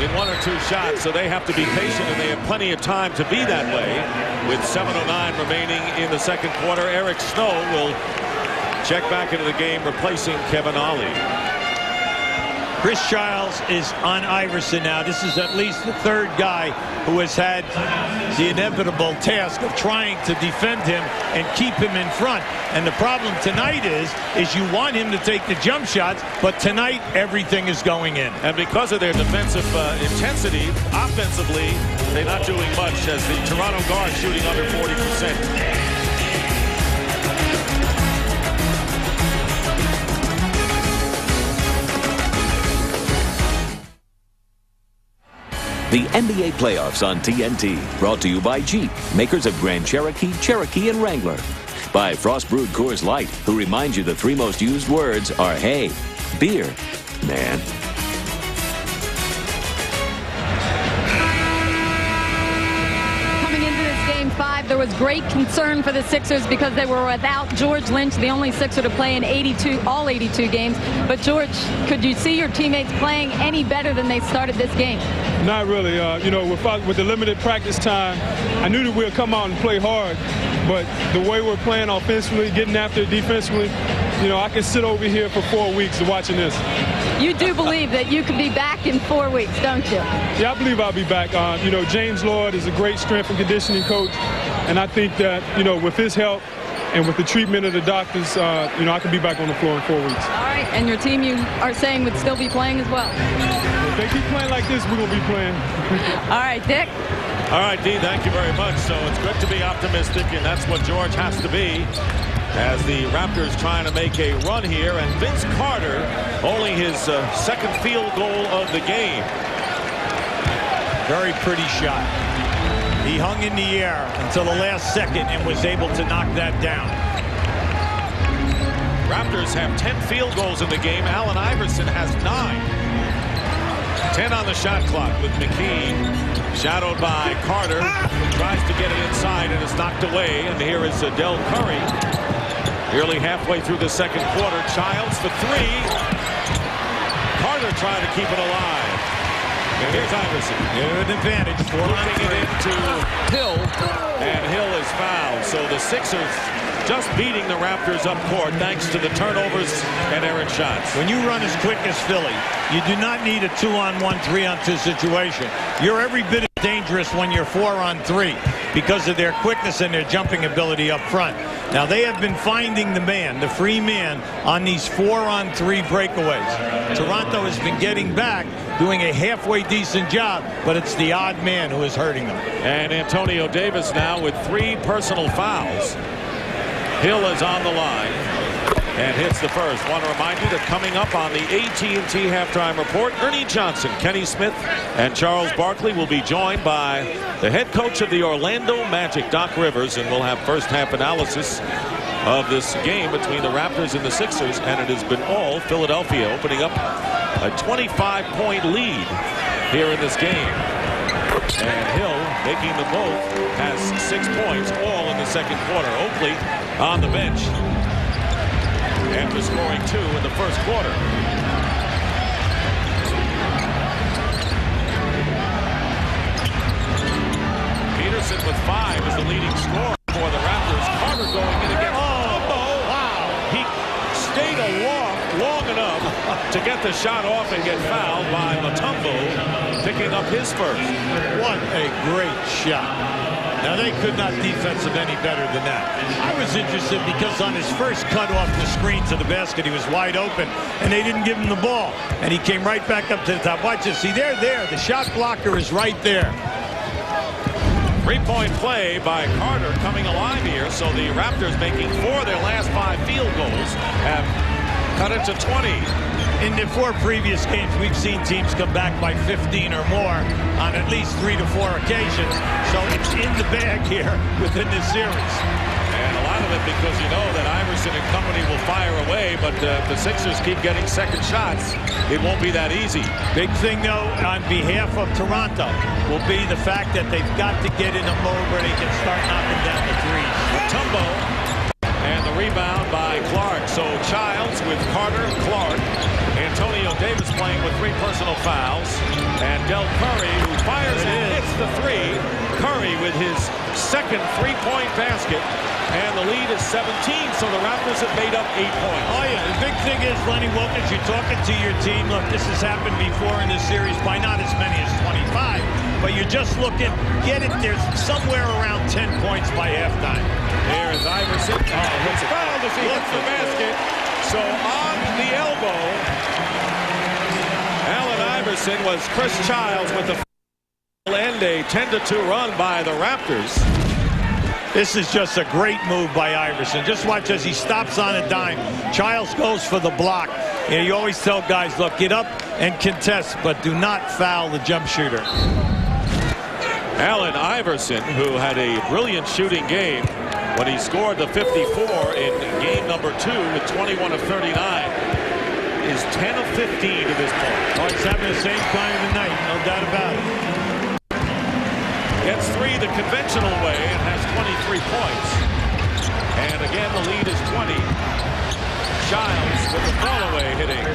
in 1 or 2 shots, so they have to be patient, and they have plenty of time to be that way. With 7:09 remaining in the second quarter, Eric Snow will check back into the game, replacing Kevin Ollie. Chris Childs is on Iverson now. This is at least the third guy who has had the inevitable task of trying to defend him and keep him in front. And the problem tonight is you want him to take the jump shots, but tonight everything is going in. And because of their defensive intensity, offensively, they're not doing much as the Toronto guard shooting under 40%. The NBA playoffs on TNT, brought to you by Jeep, makers of Grand Cherokee, Cherokee, and Wrangler. By Frost Brewed Coors Light, who reminds you the 3 most used words are hey, beer, man. Coming into this game 5, there was great concern for the Sixers because they were without George Lynch, the only Sixer to play in all 82 games. But George, could you see your teammates playing any better than they started this game? Not really. With the limited practice time, I knew that we'd come out and play hard. But the way we're playing offensively, getting after it defensively, I can sit over here for 4 weeks watching this. You do believe that you could be back in 4 weeks, don't you? Yeah, I believe I'll be back. James Lord is a great strength and conditioning coach. And I think that, with his help and with the treatment of the doctors, I can be back on the floor in 4 weeks. All right. And your team, you are saying, would still be playing as well? If they keep playing like this, we're going to be playing. All right, Dick. All right, Dee, thank you very much. So it's good to be optimistic, and that's what George has to be as the Raptors trying to make a run here. And Vince Carter only his second field goal of the game. Very pretty shot. He hung in the air until the last second and was able to knock that down. Raptors have 10 field goals in the game. Allen Iverson has 9. 10 on the shot clock with McKee shadowed by Carter. Tries to get it inside and is knocked away. And here is Del Curry. Nearly halfway through the second quarter. Childs for 3. Carter trying to keep it alive. And here's Iverson. Good advantage. Looking it into Hill. And Hill is fouled. So the Sixers just beating the Raptors up court thanks to the turnovers and errant shots. When you run as quick as Philly, you do not need a 2-on-1, 3-on-2 situation. You're every bit as dangerous when you're 4-on-3 because of their quickness and their jumping ability up front. Now, they have been finding the man, the free man, on these 4-on-3 breakaways. Toronto has been getting back, doing a halfway decent job, but it's the odd man who is hurting them. And Antonio Davis now with 3 personal fouls. Hill is on the line. and hits the first. Want to remind you that coming up on the AT&T Halftime Report, Ernie Johnson, Kenny Smith, and Charles Barkley will be joined by the head coach of the Orlando Magic, Doc Rivers, and we'll have first half analysis of this game between the Raptors and the Sixers, and it has been all Philadelphia, opening up a 25-point lead here in this game. And Hill, making them both, has 6 points, all in the second quarter. Oakley on the bench after scoring 2 in the first quarter. Peterson with 5 is the leading scorer for the Raptors. Carter going in again. He stayed aloft long enough to get the shot off and get fouled by Mutombo, picking up his first. What a great shot. Now, they could not defensive any better than that. I was interested because on his first cut off the screen to the basket, he was wide open, and they didn't give him the ball. And he came right back up to the top. Watch this. See, they're there. The shot blocker is right there. 3-point play by Carter coming alive here. So the Raptors, making 4 of their last 5 field goals, have cut it to 20. In the 4 previous games, we've seen teams come back by 15 or more on at least 3 to 4 occasions. So it's in the bag here within this series. And a lot of it because you know that Iverson and company will fire away, but if the Sixers keep getting second shots, it won't be that easy. Big thing, though, on behalf of Toronto will be the fact that they've got to get in a mode where they can start knocking down the threes. Mutombo, and the rebound by Clark. So Childs with Carter, Clark, Antonio Davis playing with 3 personal fouls, and Del Curry, who fires and hits the 3. Curry with his second 3-point basket, and the lead is 17, so the Raptors have made up 8 points. Oh, yeah, the big thing is, Lenny Wilkins, you're talking to your team. Look, this has happened before in this series by not as many as 25, but you're just looking, get it there somewhere around 10 points by halftime. There's Iverson. It's fouled as he hits the basket. So on the elbow, Allen Iverson was Chris Childs with the end, a 10-2 run by the Raptors. This is just a great move by Iverson. Just watch as he stops on a dime. Childs goes for the block. You know, you always tell guys, look, get up and contest, but do not foul the jump shooter. Allen Iverson, who had a brilliant shooting game when he scored the 54 in game number 2 with 21 of 39, is 10 of 15 to this point. Oh, he's having the same kind of a night, no doubt about it. Gets 3 the conventional way and has 23 points. And again, the lead is 20. Childs with the throwaway hitting.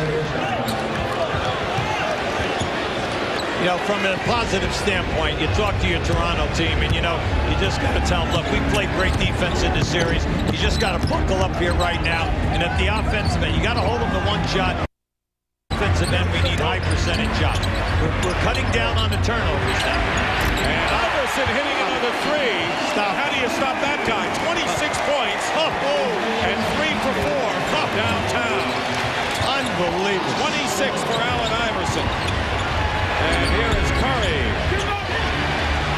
You know, from a positive standpoint, you talk to your Toronto team, and, you know, you just got to tell them, look, we played great defense in this series. You just got to buckle up here right now. And at the offensive end, you got to hold them to 1 shot. Defensive end, we need high percentage shots. We're cutting down on the turnovers now. And Iverson hitting another 3. Stop. How do you stop that guy? 26 points. And 3 for 4 downtown. Unbelievable. 26 for Allen Iverson. And here is Curry.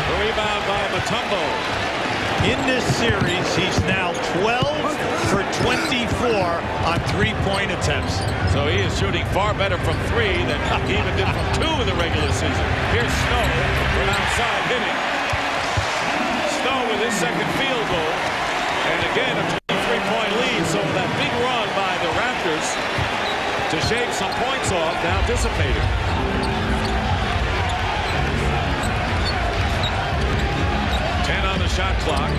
The rebound by Mutombo. In this series, he's now 12 for 24 on 3-point attempts. So he is shooting far better from 3 than he even did from 2 in the regular season. Here's Snow from outside hitting. Snow with his second field goal. And again, a 23-point lead. So that big run by the Raptors to shave some points off now dissipated. Shot clock.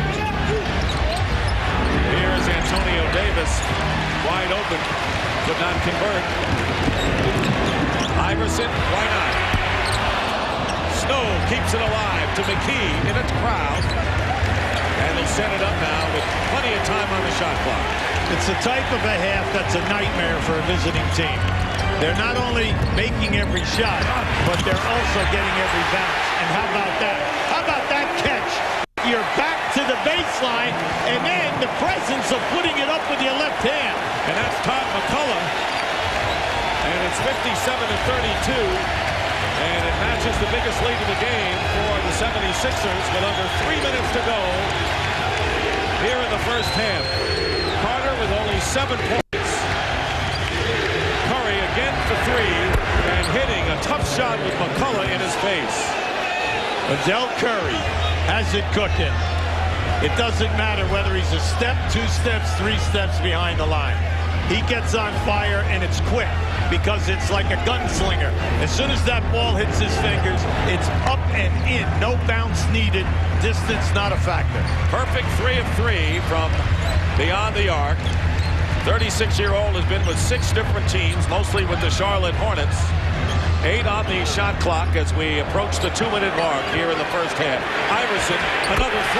Here is Antonio Davis, wide open, could not convert. Iverson, why not? Snow keeps it alive to McKee in a crowd, and he'll set it up now with plenty of time on the shot clock. It's the type of a half that's a nightmare for a visiting team. They're not only making every shot, but they're also getting every bounce. And how about that? How about that catch? You're back to the baseline, and then the presence of putting it up with your left hand. And that's Todd McCullough. And it's 57-32. And it matches the biggest lead of the game for the 76ers with under 3 minutes to go here in the first half. Carter with only 7 points. shot with McCullough in his face. Del Curry has it cooking. It doesn't matter whether he's a step, 2 steps, 3 steps behind the line. He gets on fire, and it's quick because it's like a gunslinger. As soon as that ball hits his fingers, it's up and in. No bounce needed. Distance not a factor. Perfect 3 of 3 from beyond the arc. 36-year-old has been with 6 different teams, mostly with the Charlotte Hornets. 8 on the shot clock as we approach the 2-minute mark here in the first half. Iverson, another 3.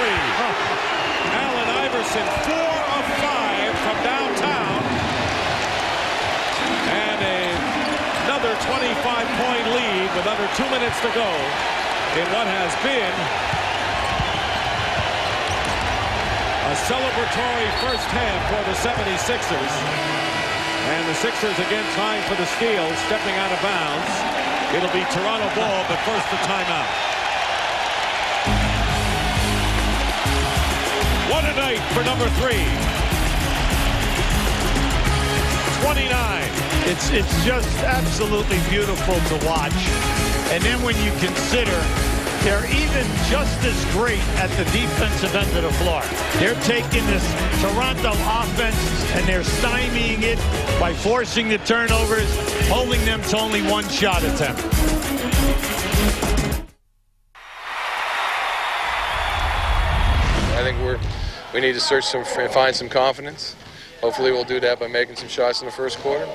Allen Iverson, 4 of 5 from downtown. And another 25-point lead with under 2 minutes to go in what has been a celebratory first half for the 76ers. And the Sixers again trying for the steal, stepping out of bounds. It'll be Toronto ball, but first the timeout. What a night for number 3. 29. It's just absolutely beautiful to watch. And then when you consider they're even just as great at the defensive end of the floor. They're taking this Toronto offense and they're stymieing it by forcing the turnovers, holding them to only 1 shot attempt. I think we need to find some confidence. Hopefully we'll do that by making some shots in the first quarter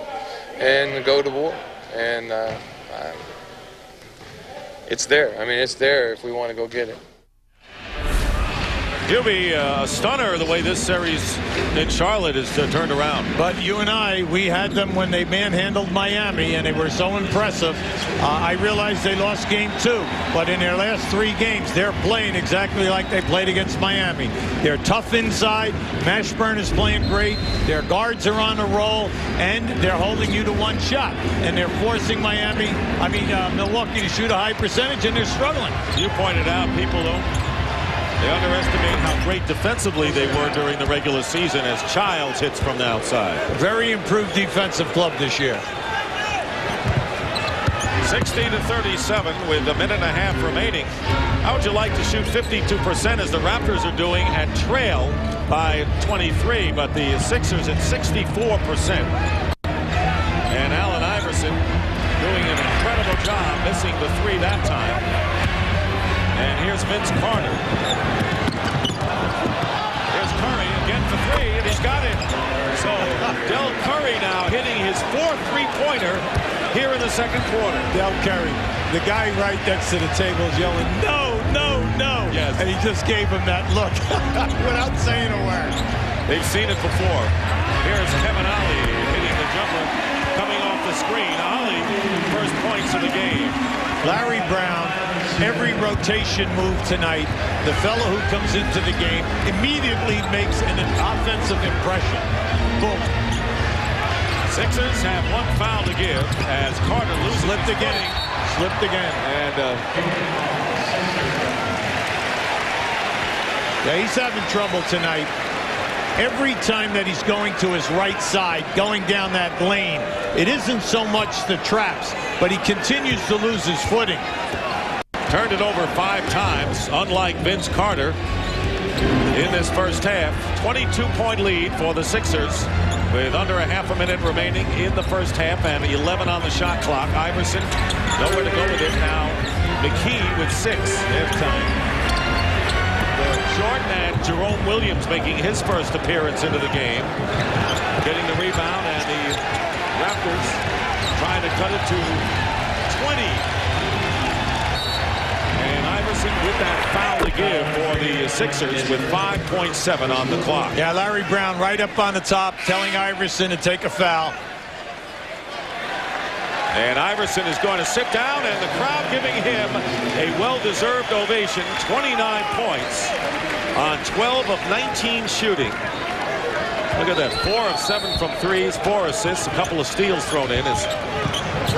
and go to war. And it's there. I mean, it's there if we want to go get it. It'll be a stunner the way this series in Charlotte is turned around. But you and I, we had them when they manhandled Miami, and they were so impressive. I realized they lost game 2, but in their last 3 games, they're playing exactly like they played against Miami. They're tough inside. Mashburn is playing great. Their guards are on a roll, and they're holding you to 1 shot. And they're forcing Milwaukee to shoot a high percentage, and they're struggling. You pointed out people they underestimate how great defensively they were during the regular season as Childs hits from the outside. Very improved defensive club this year. 60-37 with a minute and a half remaining. How would you like to shoot 52% as the Raptors are doing and trail by 23, but the Sixers at 64%. And Allen Iverson doing an incredible job missing the 3 that time. And here's Vince Carter. Here's Curry again for 3, and he's got it. So Del Curry now hitting his 4th 3-pointer here in the second quarter. Del Curry, the guy right next to the table is yelling, no, no, no. Yes. And he just gave him that look without saying a word. They've seen it before. Here's Kevin Ollie hitting the jumper, coming off the screen. Ollie, first points of the game. Larry Brown, every rotation move tonight, the fellow who comes into the game immediately makes an offensive impression. Boom. Sixers have 1 foul to give as Carter loses. Slipped again. Slipped again. And yeah, he's having trouble tonight. Every time that he's going to his right side, going down that lane, it isn't so much the traps, but he continues to lose his footing. Turned it over 5 times, unlike Vince Carter in this first half. 22-point lead for the Sixers with under a half a minute remaining in the first half and 11 on the shot clock. Iverson nowhere to go with it now. McKee with 6 halftime. Jordan and Jerome Williams making his first appearance into the game. Getting the rebound, and the Raptors trying to cut it to 20. And Iverson with that foul to give for the Sixers with 5.7 on the clock. Yeah, Larry Brown right up on the top telling Iverson to take a foul. And Iverson is going to sit down, and the crowd giving him a well-deserved ovation. 29 points on 12 of 19 shooting. Look at that, 4 of 7 from threes, 4 assists, a couple of steals thrown in as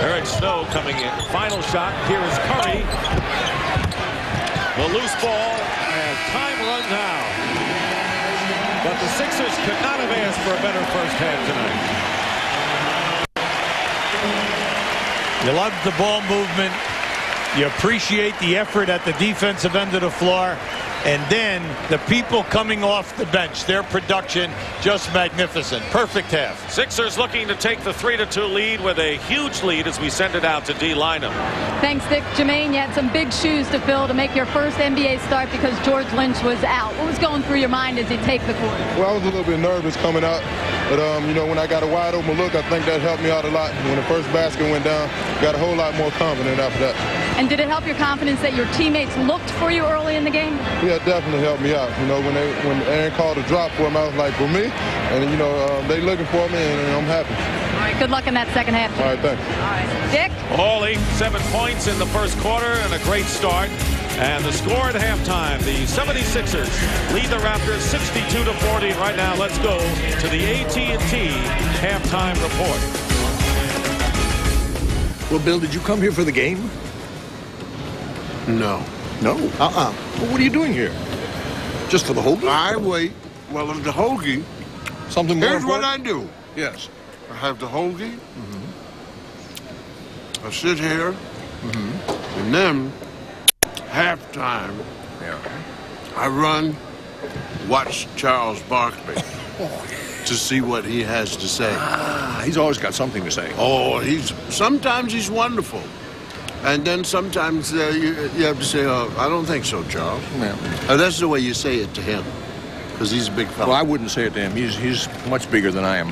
Eric Snow coming in. Final shot, here is Curry. The loose ball, and time runs out. But the Sixers could not have asked for a better first half tonight. You love the ball movement. You appreciate the effort at the defensive end of the floor. And then the people coming off the bench, their production just magnificent. Perfect half. Sixers looking to take the 3-2 lead with a huge lead as we send it out to D. Lynham. Thanks, Dick. Jermaine, you had some big shoes to fill to make your first NBA start because George Lynch was out. What was going through your mind as you take the court? Well, I was a little bit nervous coming out. But, you know, when I got a wide open look, I think that helped me out a lot. When the first basket went down, got a whole lot more confident after that. And did it help your confidence that your teammates looked for you early in the game? Yeah, it definitely helped me out. You know, when Aaron called a drop for him, I was like, for me? And, you know, they looking for me, and I'm happy. All right, good luck in that second half. All right, thanks. All right. Dick? Hawley, 7 points in the first quarter and a great start. And the score at halftime, the 76ers lead the Raptors 62-40. Right now, let's go to the AT&T halftime report. Well, Bill, did you come here for the game? No. No? Well, what are you doing here? Just for the hoagie? I wait. Well, the hoagie. Something more Here's what important? I do. Yes. I have the hoagie. I sit here. And then, halftime, I run, watch Charles Barkley to see what he has to say. He's always got something to say. Oh, sometimes he's wonderful. And then sometimes you have to say, oh, I don't think so, Charles. Yeah. That's the way you say it to him, because he's a big fella. Well, I wouldn't say it to him. He's much bigger than I am.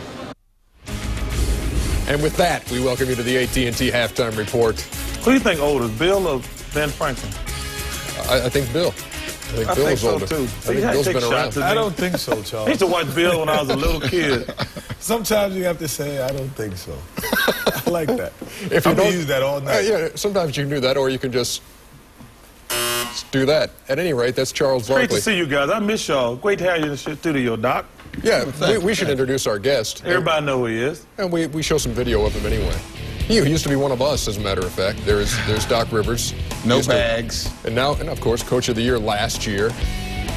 And with that, we welcome you to the AT&T halftime report. Who do you think older, Bill or Ben Franklin? I think Bill. I think Bill's older. Too. I think Bill's been around. I don't think so, Charles. I used to watch Bill when I was a little kid. Sometimes you have to say, I don't think so. I like that. If you don't use that all night. Yeah, sometimes you can do that, or you can just do that. At any rate, that's Charles Barkley. Great to see you guys. I miss y'all. Great to have you in the studio, Doc. Yeah, we should introduce our guest. Everybody know who he is. And we show some video of him anyway. He used to be one of us, as a matter of fact. There's Doc Rivers. No bags. And of course, Coach of the Year last year.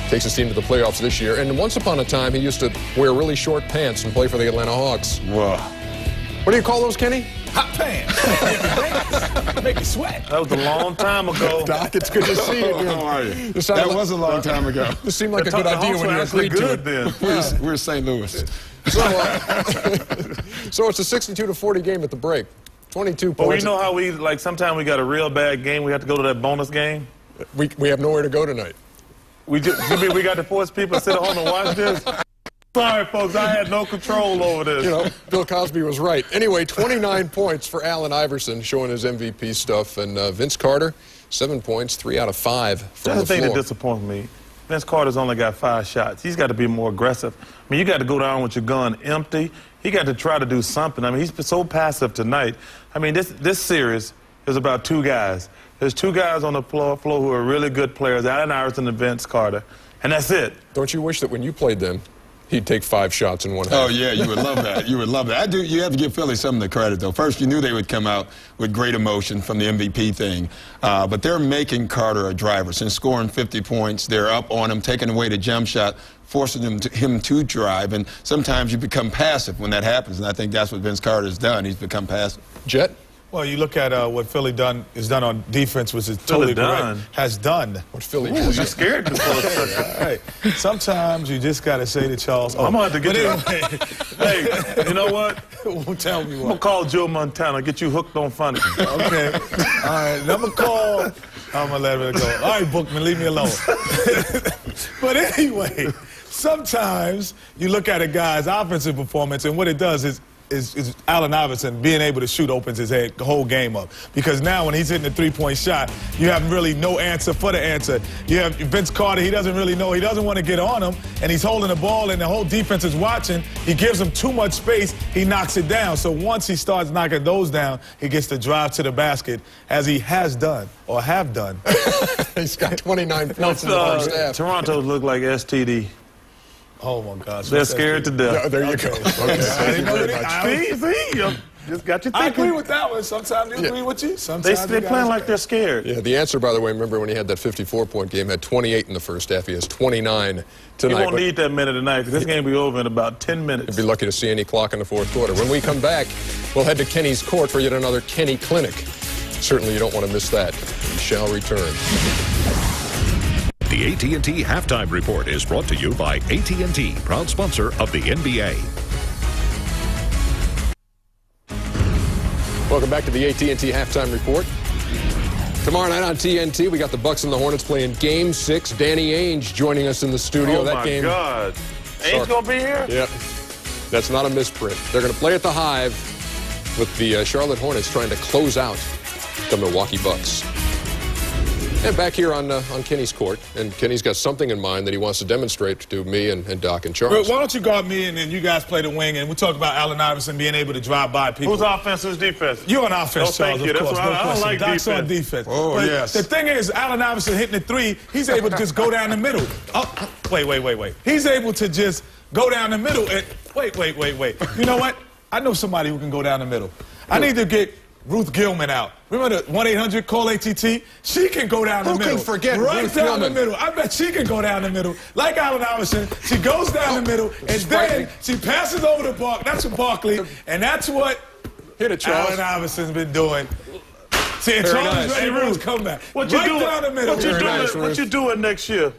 Takes his team to the playoffs this year. And once upon a time, he used to wear really short pants and play for the Atlanta Hawks. Whoa. What do you call those, Kenny? Hot pants. Make you sweat. That was a long time ago. Doc, it's good to see you. How are you? That was a long time ago. This seemed like a good idea when you agreed to it. Then. We're St. Louis. So it's a 62-40 game at the break. 22 points. Well, you know how sometimes we got a real bad game, we have to go to that bonus game? We have nowhere to go tonight. We got to force people to sit at home and watch this? Sorry, folks, I had no control over this. You know, Bill Cosby was right. Anyway, 29 points for Allen Iverson, showing his MVP stuff. And Vince Carter, 7 points, 3 out of 5 from the floor. That's the thing that disappoints me. Vince Carter's only got 5 shots. He's got to be more aggressive. I mean, you got to go down with your gun empty. He got to try to do something. I mean, he's been so passive tonight. I mean, this series is about 2 guys. There's 2 guys on the floor who are really good players, Allen Iverson and Vince Carter. And that's it. Don't you wish that when you played them, he'd take 5 shots in one half? Oh, yeah, you would love that. You would love that. You have to give Philly some of the credit, though. First, you knew they would come out with great emotion from the MVP thing. But they're making Carter a driver. Since scoring 50 points, they're up on him, taking away the jump shot, forcing him to drive. And sometimes you become passive when that happens. And I think that's what Vince Carter's done. He's become passive. Jet? Well, you look at what Philly has done on defense, which is totally correct. Has done. What Philly does. You're scared to pull Hey, sometimes you just got to say to Charles, I'm going to have to get Hey, you know what? Won't tell me what. I'm going to call Joe Montana, get you hooked on funny. Okay. All right. I'm going to call. I'm going to let it go. All right, Bookman, leave me alone. But anyway, sometimes you look at a guy's offensive performance, and what it does is Allen Iverson being able to shoot opens his whole game up. Because now when he's hitting a 3-point shot, you have really no answer for the answer. You have Vince Carter, he doesn't really know. He doesn't want to get on him, and he's holding the ball, and the whole defense is watching. He gives him too much space. He knocks it down. So once he starts knocking those down, he gets to drive to the basket, as he has done, or have done. He's got 29 points in the first half. Toronto look like STD. Oh, my gosh. They're scared to death. No, there you go. Okay. See, you just got you thinking. I agree with that one. Sometimes they agree with you. Sometimes they're playing like they're scared. Yeah, the answer, by the way, remember when he had that 54-point game, had 28 in the first half. He has 29 tonight. He won't need that minute tonight because this game will be over in about 10 minutes. You'd be lucky to see any clock in the fourth quarter. When we come back, We'll head to Kenny's Court for yet another Kenny Clinic. Certainly you don't want to miss that. We shall return. The AT&T Halftime Report is brought to you by AT&T, proud sponsor of the NBA. Welcome back to the AT&T Halftime Report. Tomorrow night on TNT, we got the Bucks and the Hornets playing Game 6. Danny Ainge joining us in the studio. Oh, my God. Ainge going to be here? Yep. That's not a misprint. They're going to play at the Hive with the Charlotte Hornets trying to close out the Milwaukee Bucks. And back here on Kenny's Court, and Kenny's got something in mind that he wants to demonstrate to me and Doc and Charles. Why don't you guard me and then you guys play the wing, and we'll talk about Allen Iverson being able to drive by people. Who's offense, who's defense? You're on offense, Charles, thank you. of course. That's why I don't like Doc's defense. on defense. Oh, but yes. The thing is, Allen Iverson hitting the three, he's able to just go down the middle. Oh, wait. He's able to just go down the middle and wait. You know what? I know somebody who can go down the middle. I need to get Ruth Gilman out. Remember the 1-800-CALL-ATT? She can go down the middle. Who can forget right Ruth down Gilman? the middle. I bet she can go down the middle. Like Allen Iverson, she goes down the middle, and then she passes over to that's what Barkley, and that's what Hit it, Charles. Allen Iverson's been doing. See, and Very Charles nice. ready to Ruth come back. What you right doing? down the middle. What you doing next year?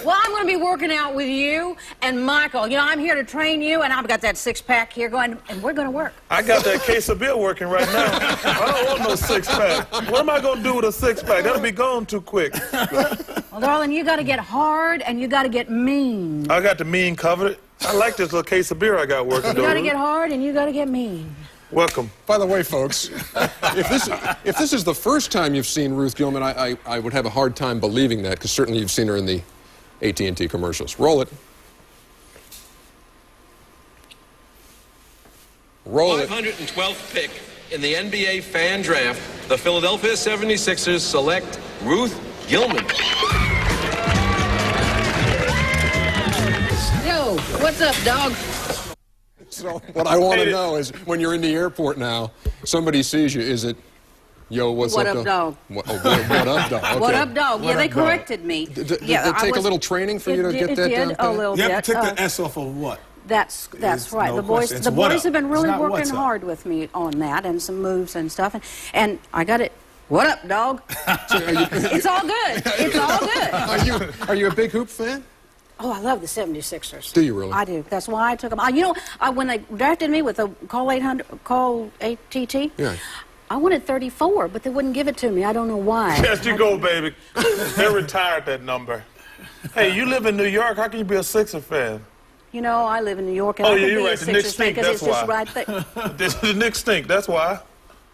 Well, I'm going to be working out with you and Michael. You know, I'm here to train you, and I've got that six-pack here going, and we're going to work. I got that case of beer working right now. I don't want no six-pack. What am I going to do with a six-pack? That'll be gone too quick. Well, darling, you got to get hard, and you got to get mean. I got the mean covered. I like this little case of beer I got working. You got to get hard, and you got to get mean. Welcome. By the way, folks, if this is the first time you've seen Ruth Gilman, I would have a hard time believing that, because certainly you've seen her in the AT&T commercials. Roll it. Roll it. 512th pick in the NBA fan draft, the Philadelphia 76ers select Ruth Gilman. Yo, what's up, dog? So what I want to know is, when you're in the airport now, somebody sees you, is it, yo, what's What up, up, dog? What up, dog? Okay. What up, dog? What Yeah, they up, dog? corrected me. Did it Yeah, take a little training for you to get that It down? did, a little You bit. have to take the S off of what? That's right. no The boys, question. the It's what boys up. have been really It's not working what's up. hard with me on that, and some moves and stuff. And I got it. What up, dog? It's all good. It's all good. Are you a big hoop fan? Oh, I love the 76ers. Do you really? I do. That's why I took them. You know, when they drafted me with the call ATT, Yeah. I wanted 34, but they wouldn't give it to me. I don't know why. Yes, you go, baby. They retired that number. Hey, you live in New York. How can you be a Sixer fan? You know, I live in New York, and Oh, I yeah, could you're be right. a The Knicks Sixers fan stink, because that's it's just why. right there. The Knicks stink. That's why.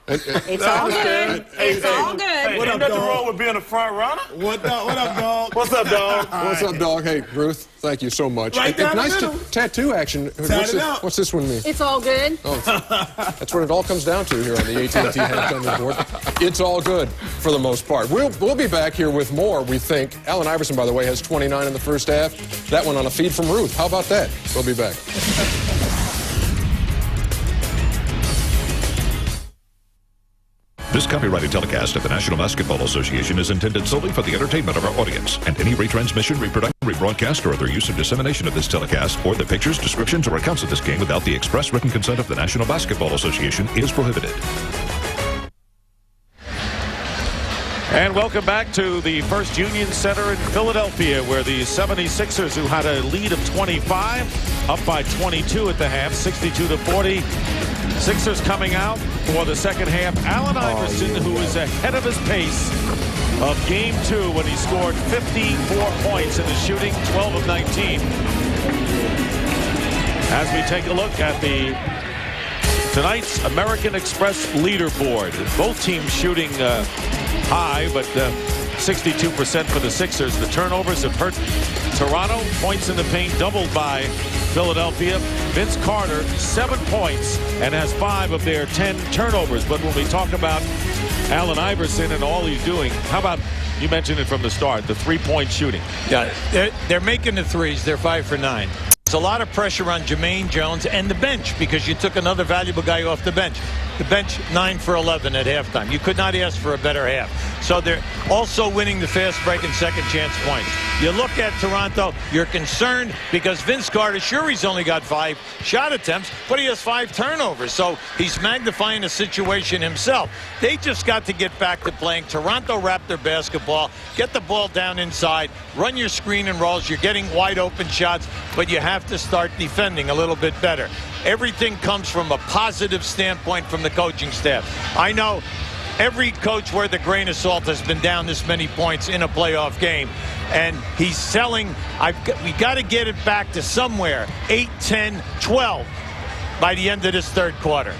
It's all good. It's all good. Hey, What ain't up, nothing dog? wrong with being a front runner. What up, dog? What's up, dog? What's up, dog? Hey, Ruth, thank you so much. Right down the nice middle. tattoo action. What's this one mean? It's all good. Oh, that's what it all comes down to here on the AT&T Halftime Report. It's all good for the most part. We'll be back here with more, we think. Allen Iverson, by the way, has 29 in the first half. That one on a feed from Ruth. How about that? We'll be back. This copyrighted telecast of the National Basketball Association is intended solely for the entertainment of our audience, and any retransmission, reproduction, rebroadcast, or other use or dissemination of this telecast, or the pictures, descriptions, or accounts of this game without the express written consent of the National Basketball Association is prohibited. And welcome back to the First Union Center in Philadelphia, where the 76ers, who had a lead of 25, up by 22 at the half, 62-40. Sixers coming out for the second half. Allen Iverson, who is ahead of his pace of Game 2 when he scored 54 points in the shooting, 12 of 19. As we take a look at tonight's American Express leaderboard. Both teams shooting high, but 62% for the Sixers. The turnovers have hurt Toronto. Points in the paint doubled by Philadelphia. Vince Carter, 7 points, and has 5 of their 10 turnovers. But when we talk about Allen Iverson and all he's doing, how about, you mentioned it from the start, the three-point shooting? Yeah, they're making the threes. They're 5 for 9. There's a lot of pressure on Jermaine Jones and the bench, because you took another valuable guy off the bench. The bench 9 for 11 at halftime. You could not ask for a better half. So they're also winning the fast break and second chance points. You look at Toronto, you're concerned because Vince Carter, sure, he's only got 5 shot attempts, but he has 5 turnovers. So he's magnifying the situation himself. They just got to get back to playing Toronto Raptor basketball, get the ball down inside, run your screen and rolls. You're getting wide open shots, but you have to start defending a little bit better. Everything comes from a positive standpoint from the coaching staff. I know every coach worth a grain of salt has been down this many points in a playoff game, and he's selling. We got to get it back to somewhere 8, 10, 12 by the end of this third quarter.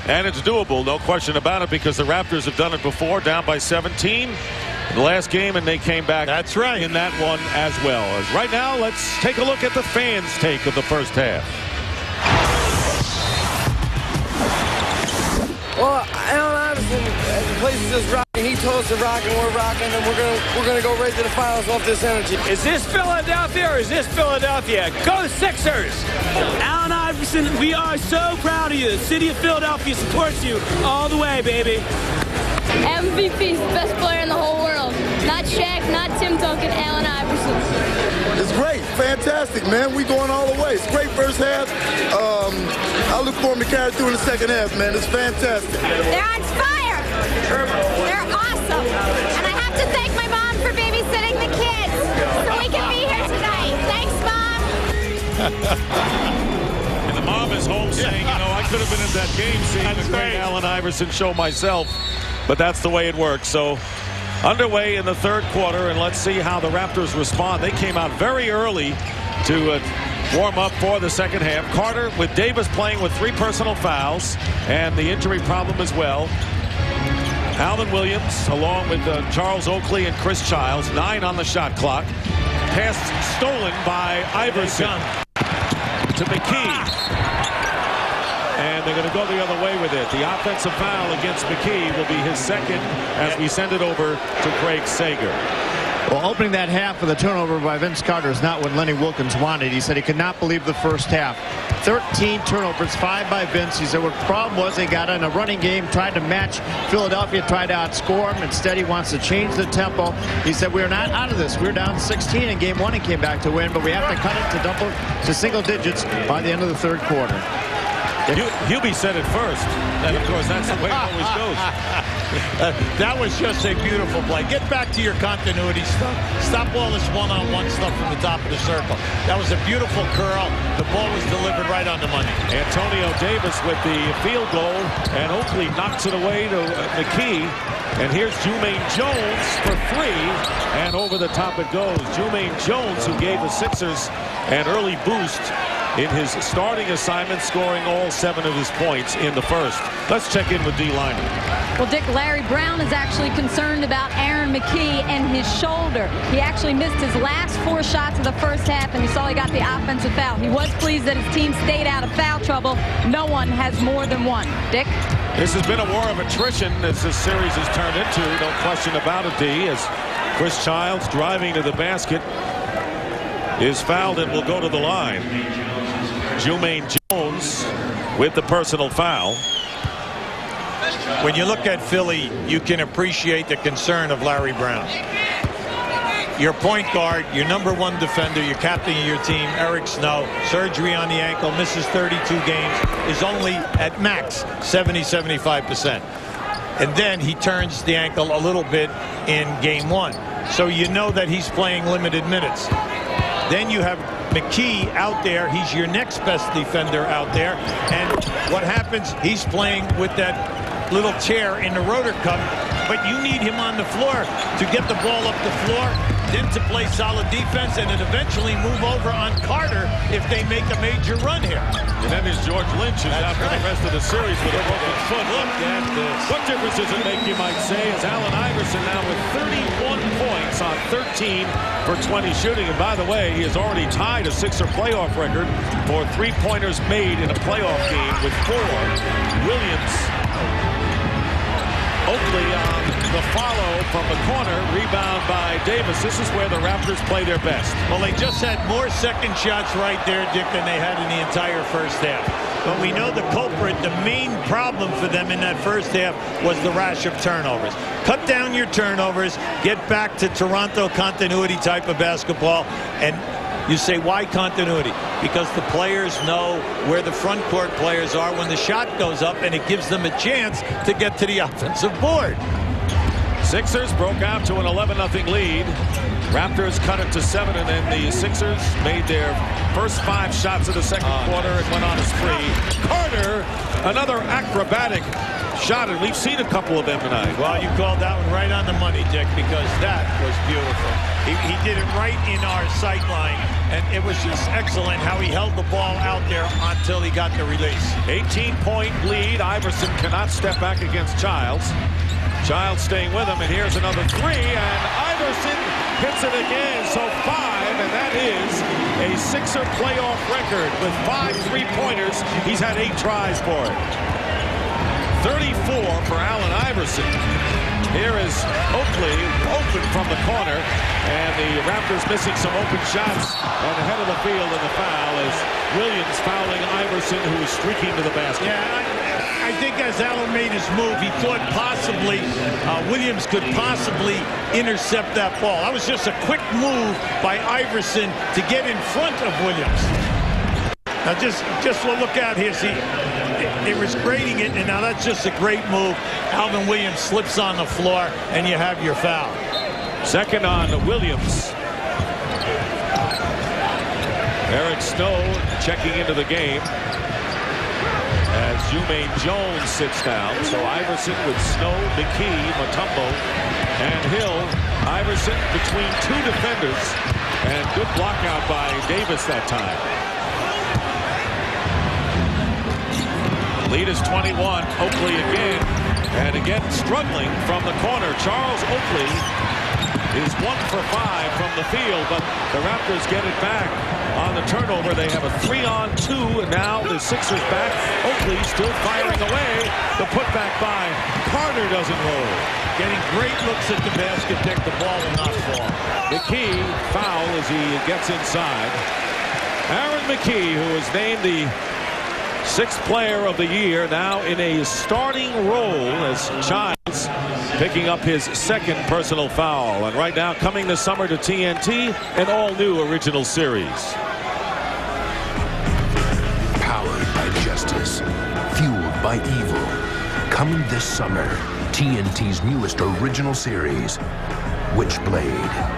And it's doable, no question about it, because the Raptors have done it before, down by 17 in the last game, and they came back. That's right. In that one as well. Right now, let's take a look at the fans' take of the first half. Well, Allen Iverson, the place is just rocking. He told us to rock, and we're rocking, and we're gonna go right to the finals off this energy. Is this Philadelphia or is this Philadelphia? Go Sixers! Allen Iverson, we are so proud of you. The city of Philadelphia supports you all the way, baby. MVP is the best player in the whole world. Not Shaq, not Tim Duncan, Allen Iverson. It's great. Fantastic, man. We going all the way. It's a great first half. I look forward to carry through in the second half, man. It's fantastic. They're on fire. They're awesome. And I have to thank my mom for babysitting the kids so we can be here tonight. Thanks, Mom. And the mom is home saying, you know, I could have been in that game seeing the great Allen Iverson show myself. But that's the way it works. So underway in the third quarter, and let's see how the Raptors respond. They came out very early to warm up for the second half. Carter with Davis playing with 3 personal fouls and the injury problem as well. Alvin Williams along with Charles Oakley and Chris Childs. 9 on the shot clock. Pass stolen by Iverson to McKee. And they're going to go the other way with it. The offensive foul against McKee will be his second as we send it over to Craig Sager. Well, opening that half with a turnover by Vince Carter is not what Lenny Wilkens wanted. He said he could not believe the first half. 13 turnovers, 5 by Vince. He said what the problem was they got in a running game, tried to match Philadelphia, tried to outscore him. Instead, he wants to change the tempo. He said we're not out of this. We're down 16 in game 1 and came back to win, but we have to cut it to single digits by the end of the third quarter. Hubie said it first, and of course that's the way it always goes. That was just a beautiful play. Get back to your continuity stuff. Stop all this one-on-one stuff from the top of the circle. That was a beautiful curl. The ball was delivered right on the money. Antonio Davis with the field goal, and Oakley knocks it away to McKee. And here's Jumaine Jones for 3, and over the top it goes. Jumaine Jones, who gave the Sixers an early boost in his starting assignment, scoring all 7 of his points in the first. Let's check in with D. Lyman. Well, Dick, Larry Brown is actually concerned about Aaron McKee and his shoulder. He actually missed his last 4 shots of the first half, and you saw he got the offensive foul. He was pleased that his team stayed out of foul trouble. No one has more than 1. Dick? This has been a war of attrition as this series has turned into, no question about it, D, as Chris Childs driving to the basket is fouled and will go to the line. Jumaine Jones with the personal foul. When you look at Philly, you can appreciate the concern of Larry Brown. Your point guard, your #1 defender, your captain of your team, Eric Snow, surgery on the ankle, misses 32 games, is only at max 70-75%. And then he turns the ankle a little bit in game 1. So you know that he's playing limited minutes. Then you have McKee out there. He's your next best defender out there. And what happens, he's playing with that little chair in the rotor cuff. But you need him on the floor to get the ball up the floor, then to play solid defense, and then eventually move over on Carter if they make a major run here. And then there's George Lynch, who's out for the rest of the series with a broken foot. Look at this. What difference does it make, you might say, as Allen Iverson now with 31 points on 13 for 20 shooting. And by the way, he has already tied a Sixer playoff record for 3-pointers made in a playoff game with 4. Williams, Oakley on the follow from the corner, rebound by Davis. This is where the Raptors play their best. Well, they just had more second shots right there, Dick, than they had in the entire first half. but we know the culprit, the main problem for them in that first half was the rash of turnovers. Cut down your turnovers, get back to Toronto continuity type of basketball, and you say, why continuity? Because the players know where the front court players are when the shot goes up, and it gives them a chance to get to the offensive board. Sixers broke out to an 11-0 lead. Raptors cut it to 7, and then the Sixers made their first 5 shots of the second quarter and went on a spree. Carter, another acrobatic shot, and we've seen a couple of them tonight. Well, you called that one right on the money, Dick, because that was beautiful. He did it right in our sight line, and it was just excellent how he held the ball out there until he got the release. 18-point lead. Iverson cannot step back against Childs. Childs staying with him, and here's another 3, and Iverson hits it again, so 5, and that is a Sixer playoff record with 5 3-pointers. He's had 8 tries for it. 34 for Allen Iverson. Here is Oakley open from the corner, and the Raptors missing some open shots, and the head of the field in the foul is Williams fouling Iverson, who is streaking to the basket. Yeah, I think as Allen made his move, he thought possibly Williams could possibly intercept that ball. That was just a quick move by Iverson to get in front of Williams. Now just look out here. See, they were grading it, and now that's just a great move. Alvin Williams slips on the floor, and you have your foul. Second on Williams. Eric Snow checking into the game as Jumaine Jones sits down. So Iverson with Snow, McKee, Mutombo, and Hill. Iverson between 2 defenders, and good block out by Davis that time. Lead is 21. Oakley again, and again struggling from the corner. Charles Oakley is 1 for 5 from the field, but the Raptors get it back on the turnover. They have a 3-on-2, and now the Sixers back. Oakley still firing away. The putback by Carter doesn't roll. Getting great looks at the basket, Dick. The ball will not fall. McKee foul as he gets inside. Aaron McKee, who was named the 6th player of the year, now in a starting role as Childs picking up his 2nd personal foul. And right now, coming this summer to TNT, an all-new original series. Powered by justice, fueled by evil. Coming this summer, TNT's newest original series, Witchblade.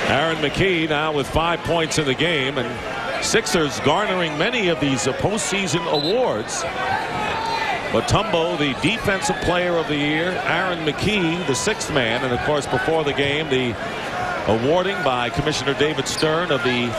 Aaron McKee now with 5 points in the game, and Sixers garnering many of these postseason awards. Mutombo, the defensive player of the year. Aaron McKee, the 6th man, and of course before the game the awarding by Commissioner David Stern of the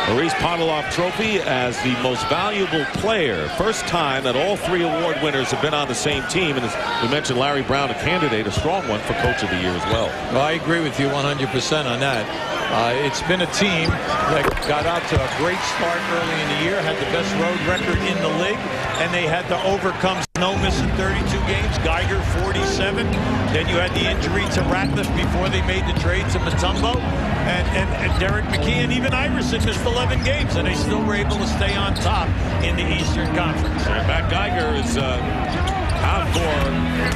Maurice Podoloff Trophy as the most valuable player. First time that all 3 award winners have been on the same team. And as we mentioned, Larry Brown, a candidate, a strong one for Coach of the Year as well. Well, I agree with you 100% on that. It's been a team that got out to a great start early in the year, had the best road record in the league, and they had to overcome Snow missing 32 games, Geiger 47. Then you had the injury to Ratliff before they made the trade to Mutombo. And Derek McKee and even Iverson missed 11 games, and they still were able to stay on top in the Eastern Conference. And Matt Geiger is out for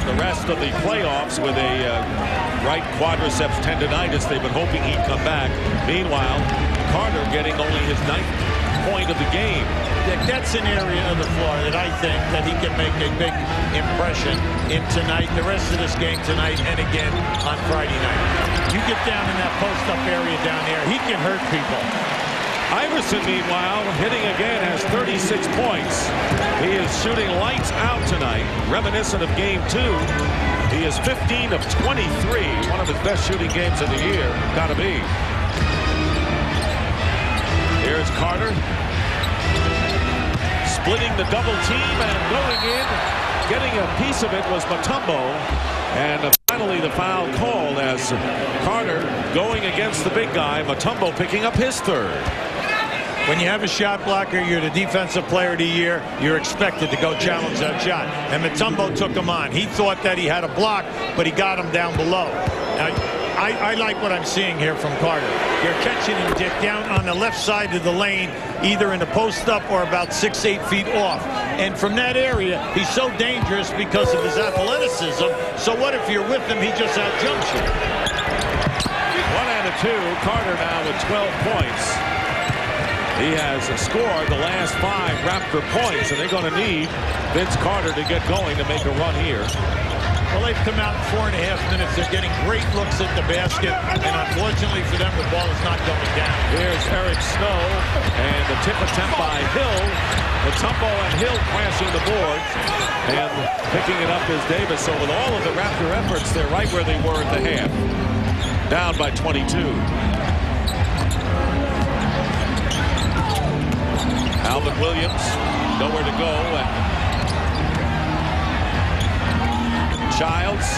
the rest of the playoffs with a right quadriceps tendonitis. They've been hoping he'd come back. Meanwhile, Carter getting only his 9th point of the game. That's an area of the floor that I think that he can make a big impression in tonight, the rest of this game tonight, and again on Friday night. You get down in that post-up area down there, he can hurt people. Iverson, meanwhile, hitting again, has 36 points. He is shooting lights out tonight, reminiscent of Game 2. He is 15 of 23, one of his best shooting games of the year. Gotta be. Here's Carter. Splitting the double team and going in. Getting a piece of it was Mutombo. And finally the foul called as Carter going against the big guy. Mutombo picking up his 3rd. When you have a shot blocker, you're the defensive player of the year, you're expected to go challenge that shot. And Mutombo took him on. He thought that he had a block, but he got him down below. Now, I like what I'm seeing here from Carter. You're catching him down on the left side of the lane, either in a post-up or about 6-8 feet off. And from that area, he's so dangerous because of his athleticism. So what if you're with him, he just outjumps you. 1 out of 2. Carter now with 12 points. He has scored the last 5 Raptor points, and they're going to need Vince Carter to get going to make a run here. Well, they've come out in 4.5 minutes. They're getting great looks at the basket, and unfortunately for them, the ball is not going down. Here's Eric Snow, and the tip attempt by Hill. Mutombo and Hill crashing the board, and picking it up is Davis. So with all of the Raptor efforts, they're right where they were at the half. Down by 22. Alvin Williams, nowhere to go. And Childs.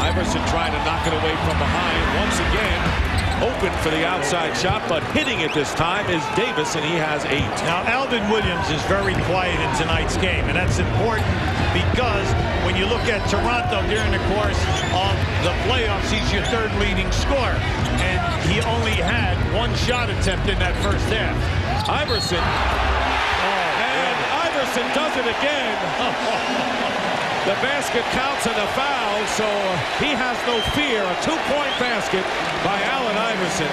Iverson trying to knock it away from behind. Once again, open for the outside shot, but hitting it this time is Davis, and he has 8. Now, Alvin Williams is very quiet in tonight's game, and that's important because when you look at Toronto during the course of the playoffs, he's your 3rd leading scorer, and he only had 1 shot attempt in that first half. Iverson, and Iverson does it again. The basket counts and a foul, so he has no fear. A 2-point basket by Allen Iverson.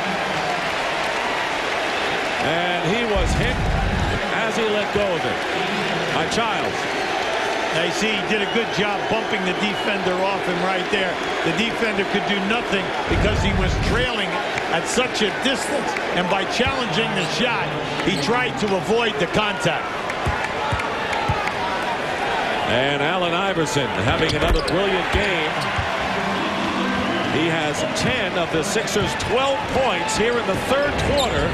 And he was hit as he let go of it by Childs. Now you see he did a good job bumping the defender off him right there. The defender could do nothing because he was trailing at such a distance. And by challenging the shot, he tried to avoid the contact. And Allen Iverson having another brilliant game. He has 10 of the Sixers' 12 points here in the 3rd quarter.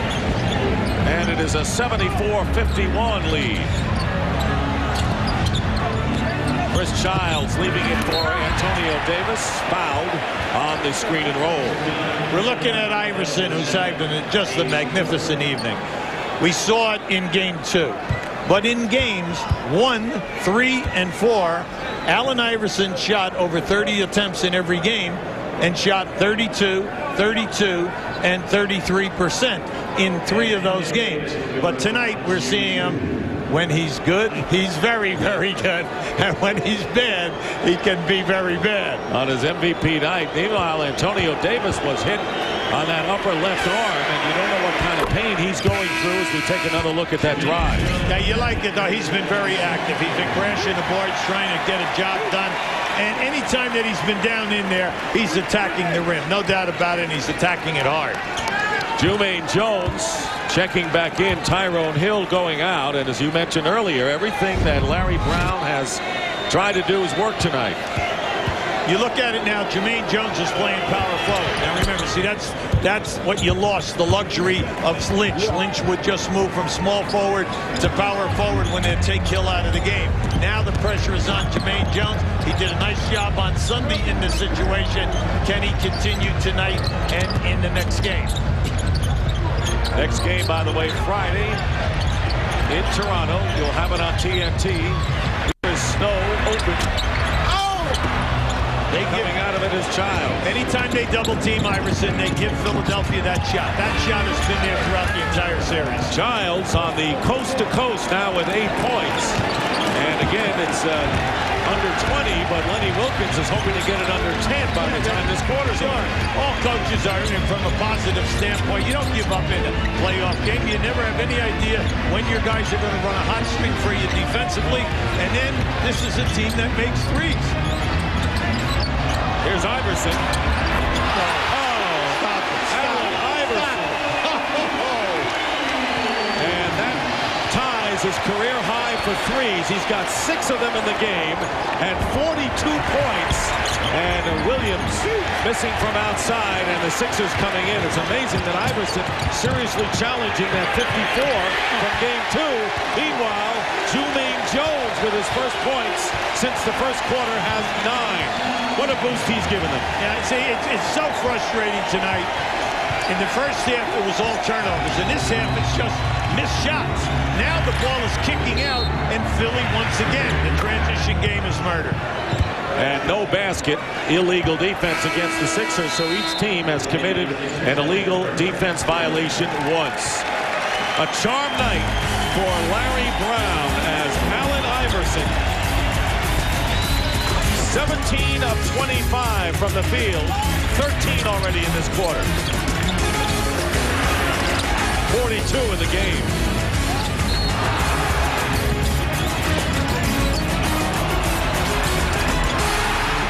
And it is a 74-51 lead. Chris Childs leaving it for Antonio Davis. Fouled on the screen and roll. We're looking at Iverson, who's having just a magnificent evening. We saw it in Game 2. But in games 1, 3, and 4, Allen Iverson shot over 30 attempts in every game and shot 32, 32, and 33% in 3 of those games. But tonight we're seeing him. When he's good, he's very, very good. And when he's bad, he can be very bad. On his MVP night, meanwhile, Antonio Davis was hit on that upper left arm, and you don't know what kind of pain he's going through as we take another look at that drive. Now, you like it, though. He's been very active. He's been crashing the boards, trying to get a job done. And anytime that he's been down in there, he's attacking the rim. No doubt about it, and he's attacking it hard. Jumaine Jones checking back in. Tyrone Hill going out. And as you mentioned earlier, everything that Larry Brown has tried to do is work tonight. You look at it now, Jumaine Jones is playing power forward. Now remember, see, that's what you lost, the luxury of Lynch. Lynch would just move from small forward to power forward when they take Hill out of the game. Now the pressure is on Jumaine Jones. He did a nice job on Sunday in this situation. Can he continue tonight and in the next game? Next game, by the way, Friday in Toronto. You'll have it on TNT. Here's Snow open. Coming out of it is Childs. Anytime they double team Iverson, they give Philadelphia that shot. That shot has been there throughout the entire series. Childs on the coast-to-coast now with 8 points. And again, it's under 20, but Lenny Wilkins is hoping to get it under 10 by the time this quarter's over. All coaches are in from a positive standpoint. You don't give up in a playoff game. You never have any idea when your guys are going to run a hot streak for you defensively. And then this is a team that makes threes. Here's Iverson. Allen Iverson. And that ties his career high for threes. He's got 6 of them in the game and 42 points. And Williams missing from outside, and the Sixers coming in. It's amazing that Iverson seriously challenging that 54 from game 2. Meanwhile, Jumaine Jones with his first points since the first quarter has 9. What a boost he's given them. Yeah, see, it's so frustrating tonight. In the first half, it was all turnovers. In this half, it's just missed shots. Now the ball is kicking out, and Philly once again, the transition game is murder. and no basket. Illegal defense against the Sixers, so each team has committed an illegal defense violation once. A charm night for Larry Brown as Allen Iverson, 17 of 25 from the field, 13 already in this quarter. 42 in the game.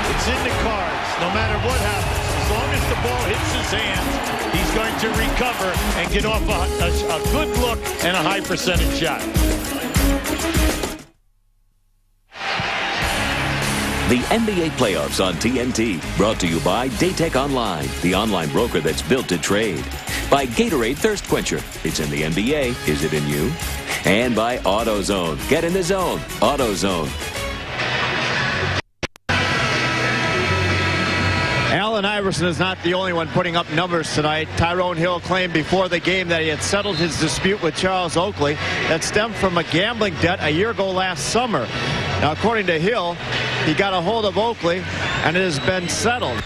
It's in the cards, no matter what happens. As long as the ball hits his hands, he's going to recover and get off a good look and a high percentage shot. The NBA playoffs on TNT, brought to you by Daytech Online, the online broker that's built to trade. By Gatorade Thirst Quencher, it's in the NBA, is it in you? And by AutoZone, get in the zone, AutoZone. Allen Iverson is not the only one putting up numbers tonight. Tyrone Hill claimed before the game that he had settled his dispute with Charles Oakley that stemmed from a gambling debt a year ago last summer. Now, according to Hill, he got a hold of Oakley, and it has been settled.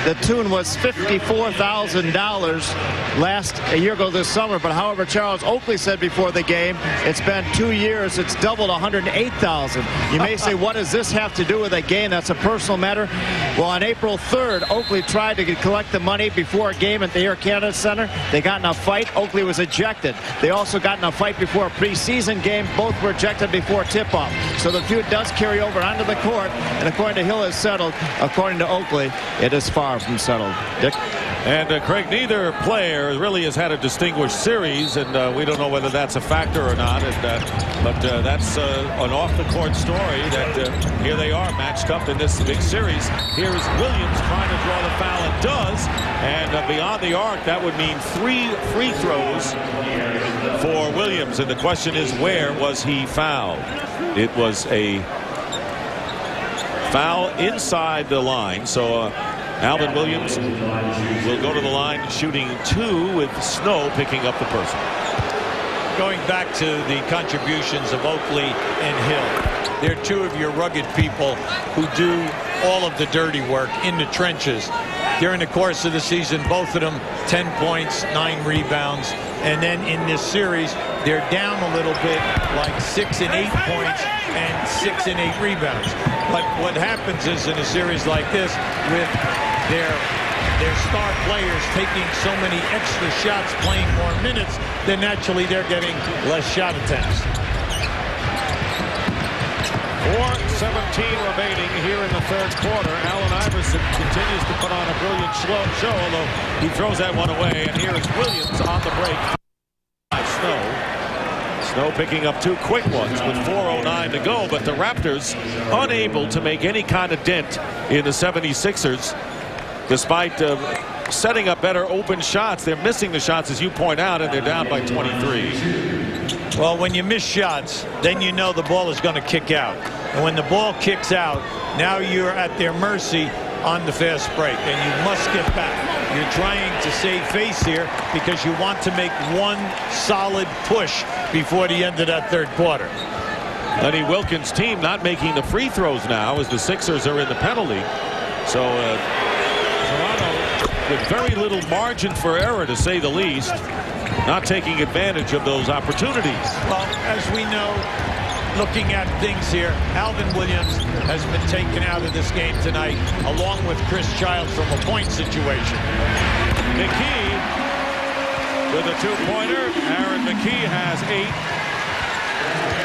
The tune was $54,000 a year ago this summer. But however, Charles Oakley said before the game, it's been 2 years. It's doubled $108,000. You may say, what does this have to do with a game? That's a personal matter. Well, on April 3rd, Oakley tried to collect the money before a game at the Air Canada Center. They got in a fight. Oakley was ejected. They also got in a fight before a preseason game. Both were ejected before tip-off. So the feud does carry over onto the court. And according to Hill, it's settled. According to Oakley, it is far from settled. Dick? And Craig, neither player really has had a distinguished series, and we don't know whether that's a factor or not. But that's an off-the-court story that here they are matched up in this big series. Here's Williams trying to draw the foul and does. And beyond the arc, that would mean 3 free throws for Williams. And the question is, where was he fouled? It was a foul inside the line. So Alvin Williams will go to the line shooting 2 with Snow picking up the person. Going back to the contributions of Oakley and Hill, they're two of your rugged people who do all of the dirty work in the trenches. During the course of the season, both of them 10 points, 9 rebounds. And then in this series, they're down a little bit, like 6 and 8 points and 6 and 8 rebounds. But what happens is in a series like this, with their star players taking so many extra shots, playing more minutes, then naturally they're getting less shot attempts. 4:17 remaining here in the third quarter. Allen Iverson continues to put on a brilliant show, although he throws that one away. And here is Williams on the break. Snow picking up 2 quick ones with 4:09 to go, but the Raptors unable to make any kind of dent in the 76ers. Despite setting up better open shots, they're missing the shots, as you point out, and they're down by 23. Well, when you miss shots, then you know the ball is going to kick out. And when the ball kicks out, now you're at their mercy on the fast break, and you must get back. You're trying to save face here because you want to make one solid push before the end of that third quarter. Lenny Wilkins' team not making the free throws now as the Sixers are in the penalty. So Toronto with very little margin for error, to say the least, not taking advantage of those opportunities. Well, as we know, looking at things here, Alvin Williams has been taken out of this game tonight, along with Chris Childs from a point situation. McKee with a 2-pointer. Aaron McKee has 8.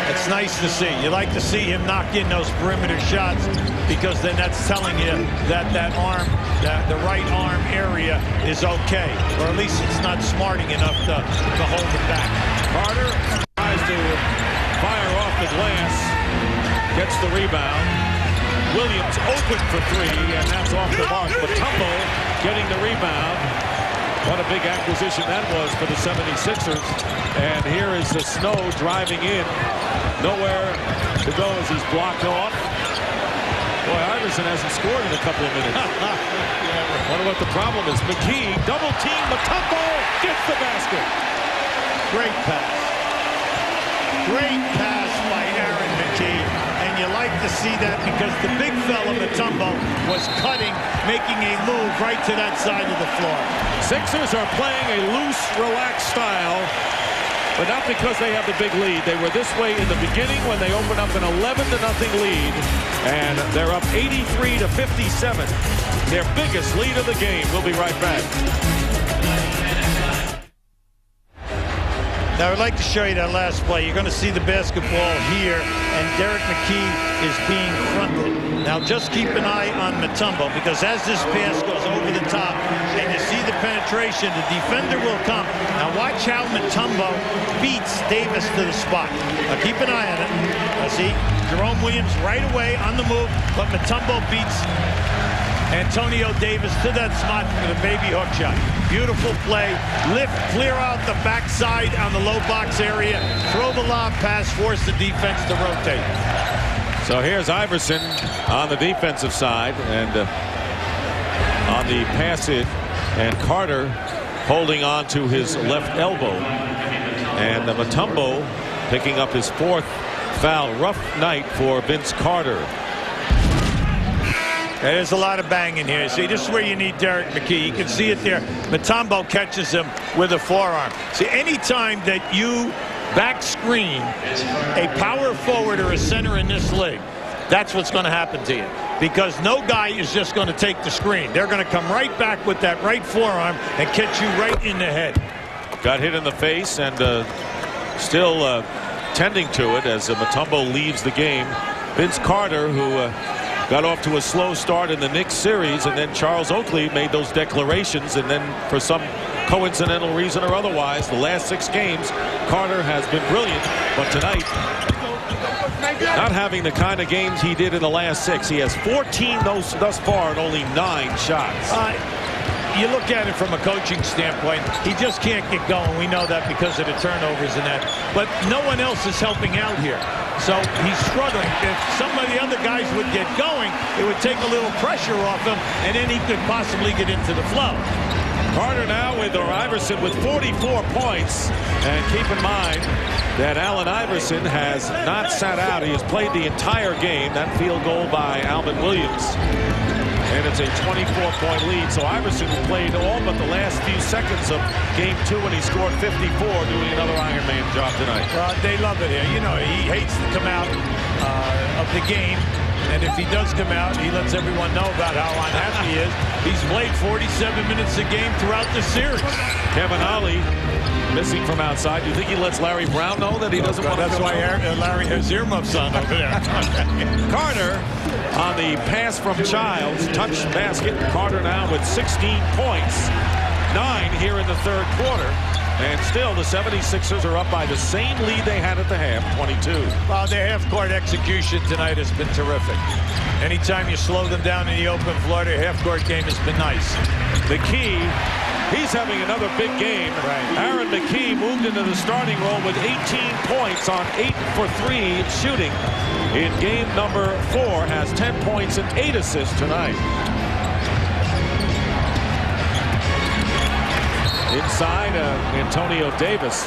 It's nice to see. You like to see him knock in those perimeter shots, because then that's telling you that the right arm area is okay, or at least it's not smarting enough to hold it back. Carter tries to fire off the glass, gets the rebound. Williams open for 3, and that's off the mark. Mutombo getting the rebound. What a big acquisition that was for the 76ers. And here is the Snow driving in. Nowhere to go as he's blocked off. Boy, Iverson hasn't scored in a couple of minutes. Wonder what the problem is. McKee, double team, Mutombo gets the basket. Great pass. Great pass by Aaron McKee. And you like to see that because the big fella, Mutombo, was cutting, making a move right to that side of the floor. Sixers are playing a loose, relaxed style, but not because they have the big lead. They were this way in the beginning when they opened up an 11-0 lead, and they're up 83 to 57. Their biggest lead of the game. We'll be right back. Now, I'd like to show you that last play. You're going to see the basketball here, and Derek McKee is being fronted. Now, just keep an eye on Mutombo, because as this pass goes over the top, and you see the penetration, the defender will come. Now, watch how Mutombo beats Davis to the spot. Now, keep an eye on it. Now, see, Jerome Williams right away on the move, but Mutombo beats Antonio Davis to that spot for the baby hook shot. Beautiful play. Lift, clear out the backside on the low box area. Throw the lob pass, force the defense to rotate. So here's Iverson on the defensive side, and on the pass it, and Carter holding on to his left elbow. And Mutombo picking up his 4th foul. Rough night for Vince Carter. There's a lot of banging here. See, this is where you need Derek McKee. You can see it there. Mutombo catches him with a forearm. See, anytime that you back screen a power forward or a center in this league, that's what's going to happen to you. Because no guy is just going to take the screen. They're going to come right back with that right forearm and catch you right in the head. Got hit in the face and still tending to it as Mutombo leaves the game. Vince Carter, who got off to a slow start in the Knicks series, and then Charles Oakley made those declarations, and then for some coincidental reason or otherwise, the last 6 games, Carter has been brilliant, but tonight, not having the kind of games he did in the last 6. He has 14 thus far and only 9 shots. You look at it from a coaching standpoint, he just can't get going. We know that because of the turnovers and that. But no one else is helping out here. So he's struggling. If some of the other guys would get going, it would take a little pressure off him, and then he could possibly get into the flow. Carter now with Iverson with 44 points. And keep in mind that Allen Iverson has not sat out. He has played the entire game. That field goal by Alvin Williams. And it's a 24-point lead. So Iverson played all but the last few seconds of Game 2 when he scored 54, doing another Iron Man job tonight. Well, they love it here. You know, he hates to come out of the game. And if he does come out, he lets everyone know about how unhappy he is. He's played 47 minutes a game throughout the series. Kevin Ollie missing from outside. Do you think he lets Larry Brown know that he doesn't want to That's why Larry has earmuffs on over there. Carter on the pass from Childs, touch basket. Carter now with 16 points, 9 here in the 3rd quarter. And still, the 76ers are up by the same lead they had at the half, 22. Well, their half-court execution tonight has been terrific. Anytime you slow them down in the open floor, their half-court game has been nice. McKee, he's having another big game. Right. Aaron McKee moved into the starting role with 18 points on 8 for 3 shooting. In game number 4, has 10 points and 8 assists tonight. Inside, Antonio Davis.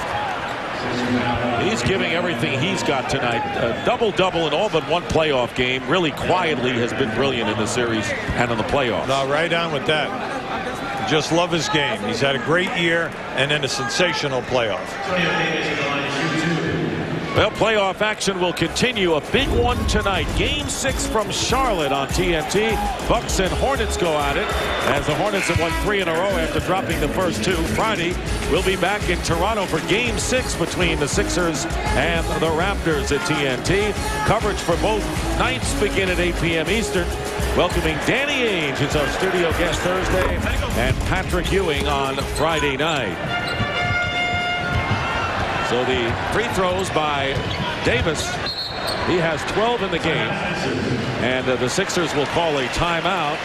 He's giving everything he's got tonight. Double-double in all but one playoff game. Really quietly has been brilliant in the series and in the playoffs. No, right on with that. Just love his game. He's had a great year and then a sensational playoff. Well, playoff action will continue. A big one tonight. Game 6 from Charlotte on TNT. Bucks and Hornets go at it as the Hornets have won 3 in a row after dropping the first 2. Friday, we'll be back in Toronto for Game 6 between the Sixers and the Raptors at TNT. Coverage for both nights begin at 8 p.m. Eastern. Welcoming Danny Ainge as our studio guest Thursday and Patrick Ewing on Friday night. So the free throws by Davis. He has 12 in the game. And the Sixers will call a timeout,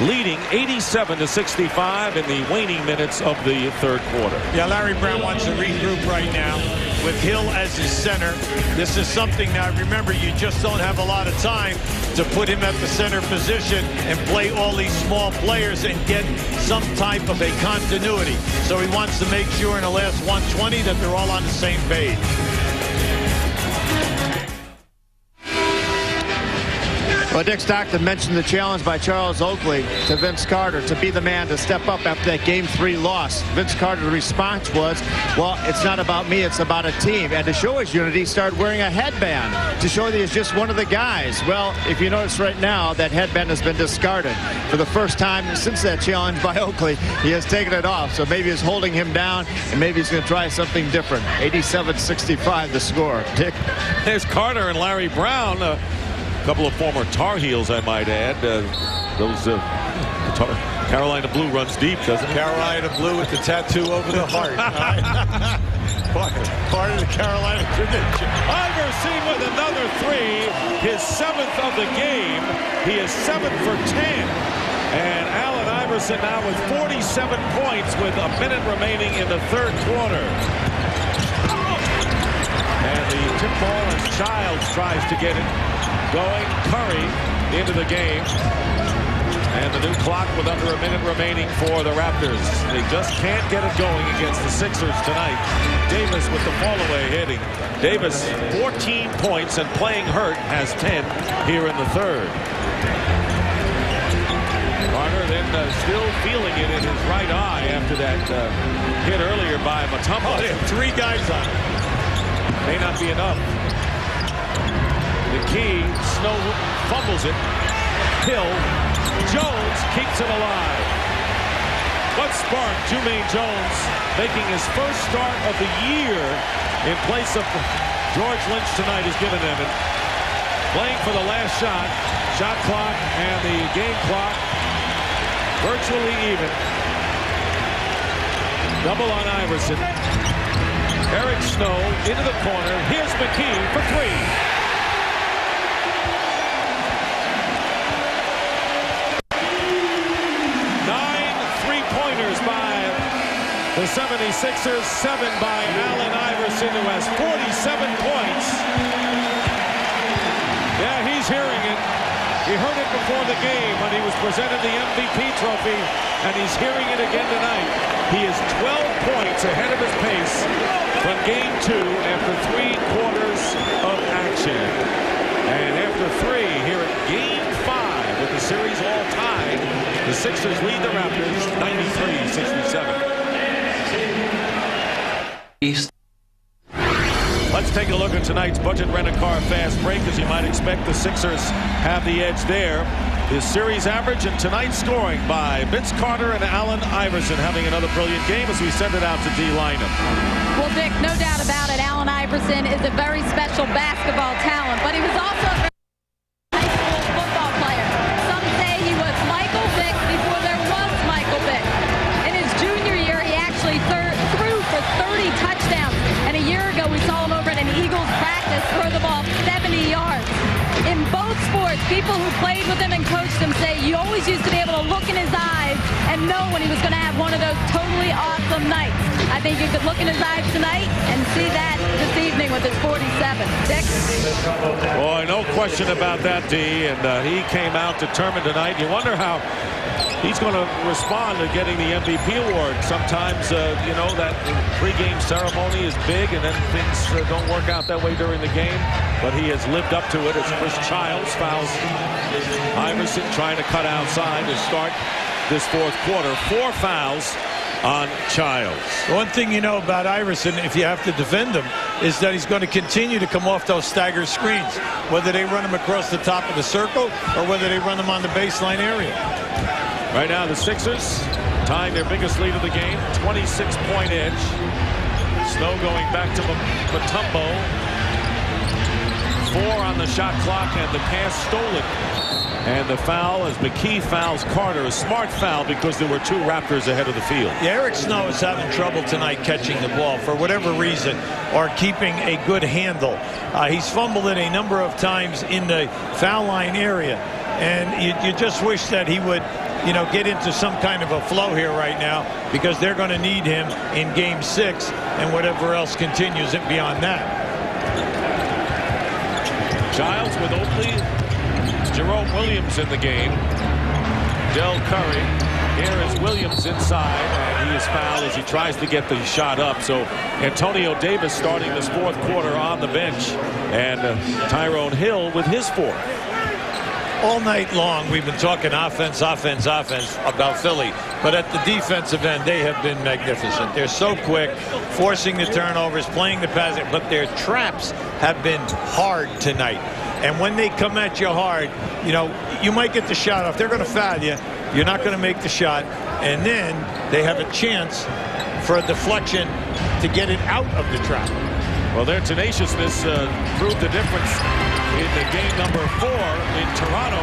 leading 87-65 in the waning minutes of the 3rd quarter. Yeah, Larry Brown wants to regroup right now with Hill as his center. This is something now, remember, you just don't have a lot of time to put him at the center position and play all these small players and get some type of a continuity. So he wants to make sure in the last 120 that they're all on the same page. Well, Dick Stockton mentioned the challenge by Charles Oakley to Vince Carter to be the man to step up after that Game 3 loss. Vince Carter's response was, well, it's not about me, it's about a team. And to show his unity, started wearing a headband to show that he's just one of the guys. Well, if you notice right now, that headband has been discarded. For the first time since that challenge by Oakley, he has taken it off. So maybe it's holding him down, and maybe he's going to try something different. 87-65 the score. Dick? There's Carter and Larry Brown. A couple of former Tar Heels, I might add. Carolina Blue runs deep, doesn't it? Carolina Blue with the tattoo over the heart. Part of the Carolina tradition. Iverson with another three, his 7th of the game. He is 7 for 10. And Allen Iverson now with 47 points with a minute remaining in the 3rd quarter. And the tip ball as Childs tries to get it going. Curry into the game. And the new clock with under a minute remaining for the Raptors. They just can't get it going against the Sixers tonight. Davis with the fall-away hitting. Davis, 14 points and playing hurt, has 10 here in the 3rd. Carter then still feeling it in his right eye after that hit earlier by Mutombo. They have 3 guys on it. May not be enough. The key, Snow fumbles it. Hill. Jones keeps him alive. What spark? Jumaine Jones making his first start of the year in place of George Lynch tonight has given them it. Playing for the last shot. Shot clock and the game clock virtually even. Double on Iverson. Eric Snow into the corner. Here's McKee for 3. 9 the 76ers, 7 by Allen Iverson, who has 47 points. Yeah, he's hearing it. He heard it before the game when he was presented the MVP trophy, and he's hearing it again tonight. He is 12 points ahead of his pace from Game 2 after 3 quarters of action. And after 3 here at Game 5 with the series all tied, the Sixers lead the Raptors 93-67. Let's take a look at tonight's budget rent-a-car fast break. As you might expect, the Sixers have the edge there. His series average and tonight's scoring by Vince Carter and Allen Iverson, having another brilliant game as we send it out to D. Lynham. Well, Dick, no doubt about it, Allen Iverson is a very special basketball talent, but he was also a very high school football player. Some say he was Michael Vick before there was Michael Vick. In his junior year, he actually threw for 30 touchdowns. And a year ago, we saw him over at an Eagles practice throw the ball 70 yards. In both sports, people who played with him and coached him say you always used to be able to look in his eyes and know when he was going to have one of those totally awesome nights. I think you could look in his eyes tonight and see that this evening with his 47. Dick? Boy, no question about that, D. And he came out determined tonight. You wonder how he's going to respond to getting the MVP award. Sometimes, you know, that pregame ceremony is big, and then things don't work out that way during the game. But he has lived up to it as Chris Childs fouls Iverson, trying to cut outside to start this 4th quarter. 4 fouls on Childs. One thing you know about Iverson, if you have to defend him, is that he's going to continue to come off those stagger screens, whether they run him across the top of the circle or whether they run him on the baseline area. Right now, the Sixers tying their biggest lead of the game, 26-point edge. Snow going back to Mutombo. 4 on the shot clock, and the pass stolen. And the foul as McKee fouls Carter. A smart foul because there were 2 Raptors ahead of the field. Yeah, Eric Snow is having trouble tonight catching the ball for whatever reason, or keeping a good handle. He's fumbled it a number of times in the foul line area. And you just wish that he would, you know, get into some kind of a flow here right now, because they're going to need him in Game 6 and whatever else continues it beyond that. Childs with Oakley, Jerome Williams in the game. Del Curry. Here is Williams inside, and he is fouled as he tries to get the shot up. So Antonio Davis starting this 4th quarter on the bench, and Tyrone Hill with his 4th. All night long, we've been talking offense about Philly. But at the defensive end, they have been magnificent. They're so quick, forcing the turnovers, playing the passing, but their traps have been hard tonight. And when they come at you hard, you know, you might get the shot off. They're going to foul you. You're not going to make the shot. And then they have a chance for a deflection to get it out of the trap. Well, their tenaciousness proved the difference in the game number 4 in Toronto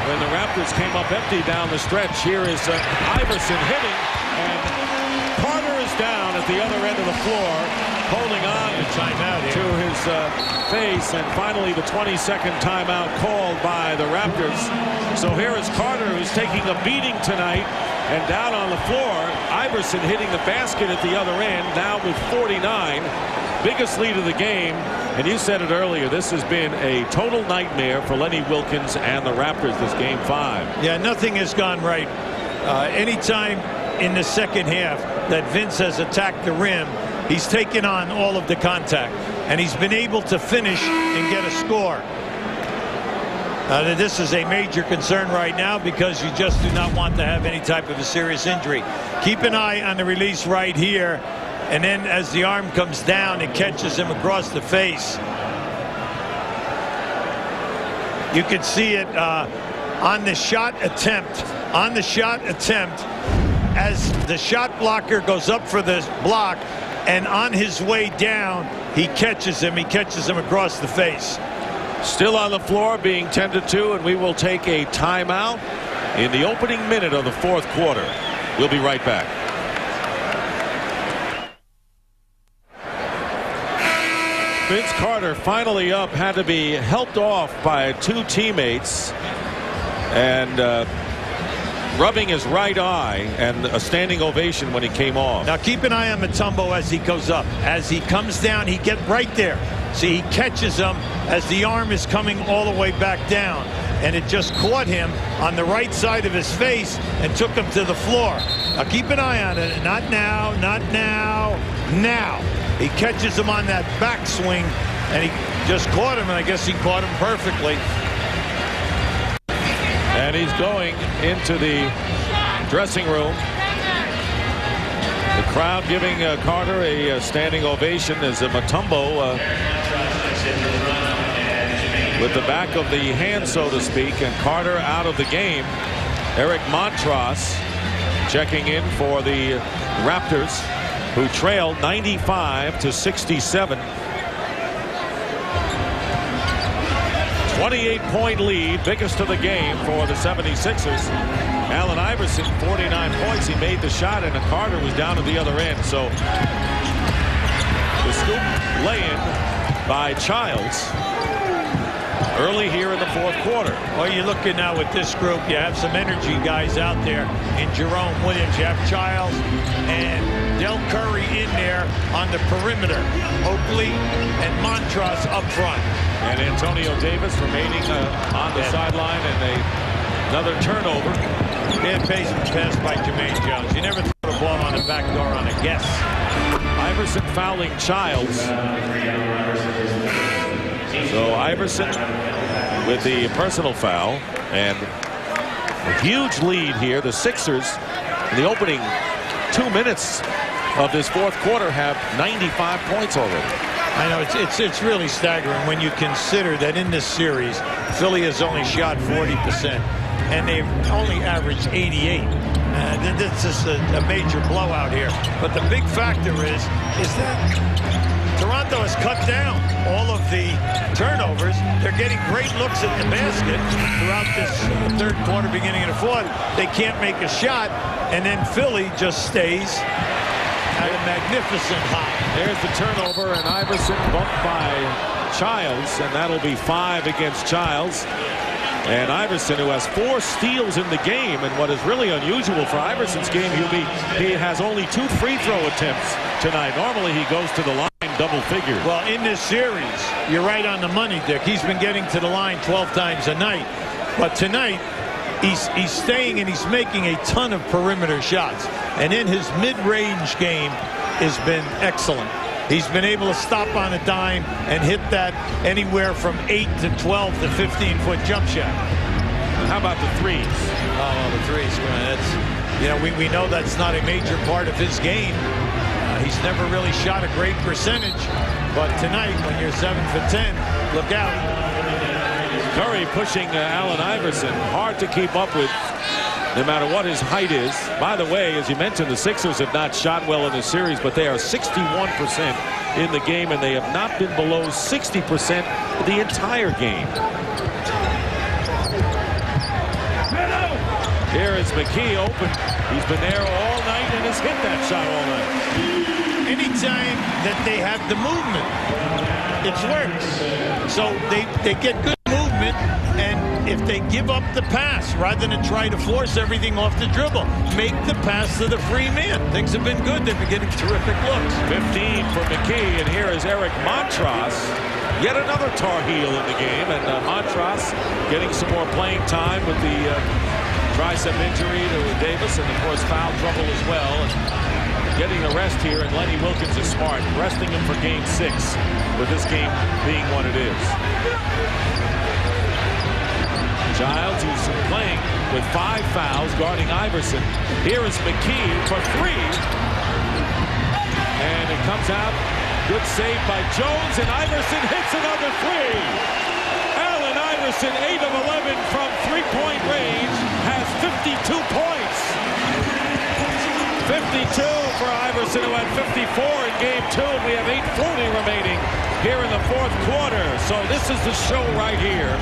when the Raptors came up empty down the stretch. Here is Iverson hitting, and Carter is down at the other end of the floor, holding on to his face, and finally the 22nd timeout called by the Raptors. So here is Carter, who's taking a beating tonight, and down on the floor, Iverson hitting the basket at the other end, now with 49. Biggest lead of the game, and you said it earlier, this has been a total nightmare for Lenny Wilkens and the Raptors this game 5. Yeah, nothing has gone right. Anytime in the second half that Vince has attacked the rim, he's taken on all of the contact, and he's been able to finish and get a score. This is a major concern right now because you just do not want to have any type of a serious injury. Keep an eye on the release right here. And then as the arm comes down, it catches him across the face. You can see it on the shot attempt. On the shot attempt, as the shot blocker goes up for the block, and on his way down, he catches him. He catches him across the face. Still on the floor, being 10-2, and we will take a timeout in the opening minute of the 4th quarter. We'll be right back. Vince Carter finally up, had to be helped off by 2 teammates, and rubbing his right eye, and a standing ovation when he came off. Now keep an eye on Mutombo as he goes up. As he comes down, he gets right there. See, he catches him as the arm is coming all the way back down, and it just caught him on the right side of his face and took him to the floor. Now keep an eye on it. Not now, not now, now. He catches him on that backswing, and he just caught him, and I guess he caught him perfectly. And he's going into the dressing room. The crowd giving Carter a standing ovation as Mutombo with the back of the hand, so to speak, and Carter out of the game. Eric Montross checking in for the Raptors, who trailed 95-67. 28-point lead, biggest of the game for the 76ers. Allen Iverson, 49 points. He made the shot, and Carter was down at the other end. So the scoop lay-in by Childs early here in the 4th quarter. Well, you're looking now with this group. You have some energy guys out there in Jerome Williams. You have Childs and Del Curry in there on the perimeter. Oakley and Montross up front. And Antonio Davis remaining on the sideline, and another turnover. Bad pass by Jermaine Jones. You never throw the ball on the back door on a guess. Iverson fouling Childs. So Iverson with the personal foul, and a huge lead here. The Sixers in the opening 2 minutes of this 4th quarter have 95 points already. I know it's really staggering when you consider that in this series Philly has only shot 40% and they've only averaged 88. This is a major blowout here. But the big factor is that Toronto has cut down all of the turnovers. They're getting great looks at the basket throughout this 3rd quarter, beginning of the 4th. They can't make a shot, and then Philly just stays at a magnificent high. There's the turnover, and Iverson bumped by Childs, and that'll be 5 against Childs. And Iverson, who has 4 steals in the game, and what is really unusual for Iverson's game, he has only 2 free throw attempts tonight. Normally he goes to the line double figures. Well, in this series, you're right on the money, Dick. He's been getting to the line 12 times a night. But tonight, he's staying and he's making a ton of perimeter shots. And in his mid-range game has been excellent. He's been able to stop on a dime and hit that anywhere from 8 to 12 to 15-foot jump shot. How about the threes? Oh, the threes, man. That's, we know that's not a major part of his game. He's never really shot a great percentage. But tonight, when you're 7 for 10, look out. Curry pushing Allen Iverson. Hard to keep up with, no matter what his height is. By the way, as you mentioned, the Sixers have not shot well in this series, but they are 61% in the game, and they have not been below 60% the entire game. Here is McKee open. He's been there all night and has hit that shot all night. Anytime that they have the movement, it works. So they get good movement, and if they give up the pass rather than try to force everything off the dribble, make the pass to the free man. Things have been good. They've been getting terrific looks. 15 for McKee, and here is Eric Montross. Yet another Tar Heel in the game, and Montross getting some more playing time with the tricep injury to Davis, and of course foul trouble as well. And getting a rest here, and Lenny Wilkins is smart, resting him for game 6, with this game being what it is. Giles, who's playing with 5 fouls, guarding Iverson. Here is McKee for 3. And it comes out. Good save by Jones, and Iverson hits another 3. Allen Iverson, 8 of 11 from three-point range, has 52 points. 52 for Iverson, who had 54 in game 2. We have 8:40 remaining here in the 4th quarter. So this is the show right here.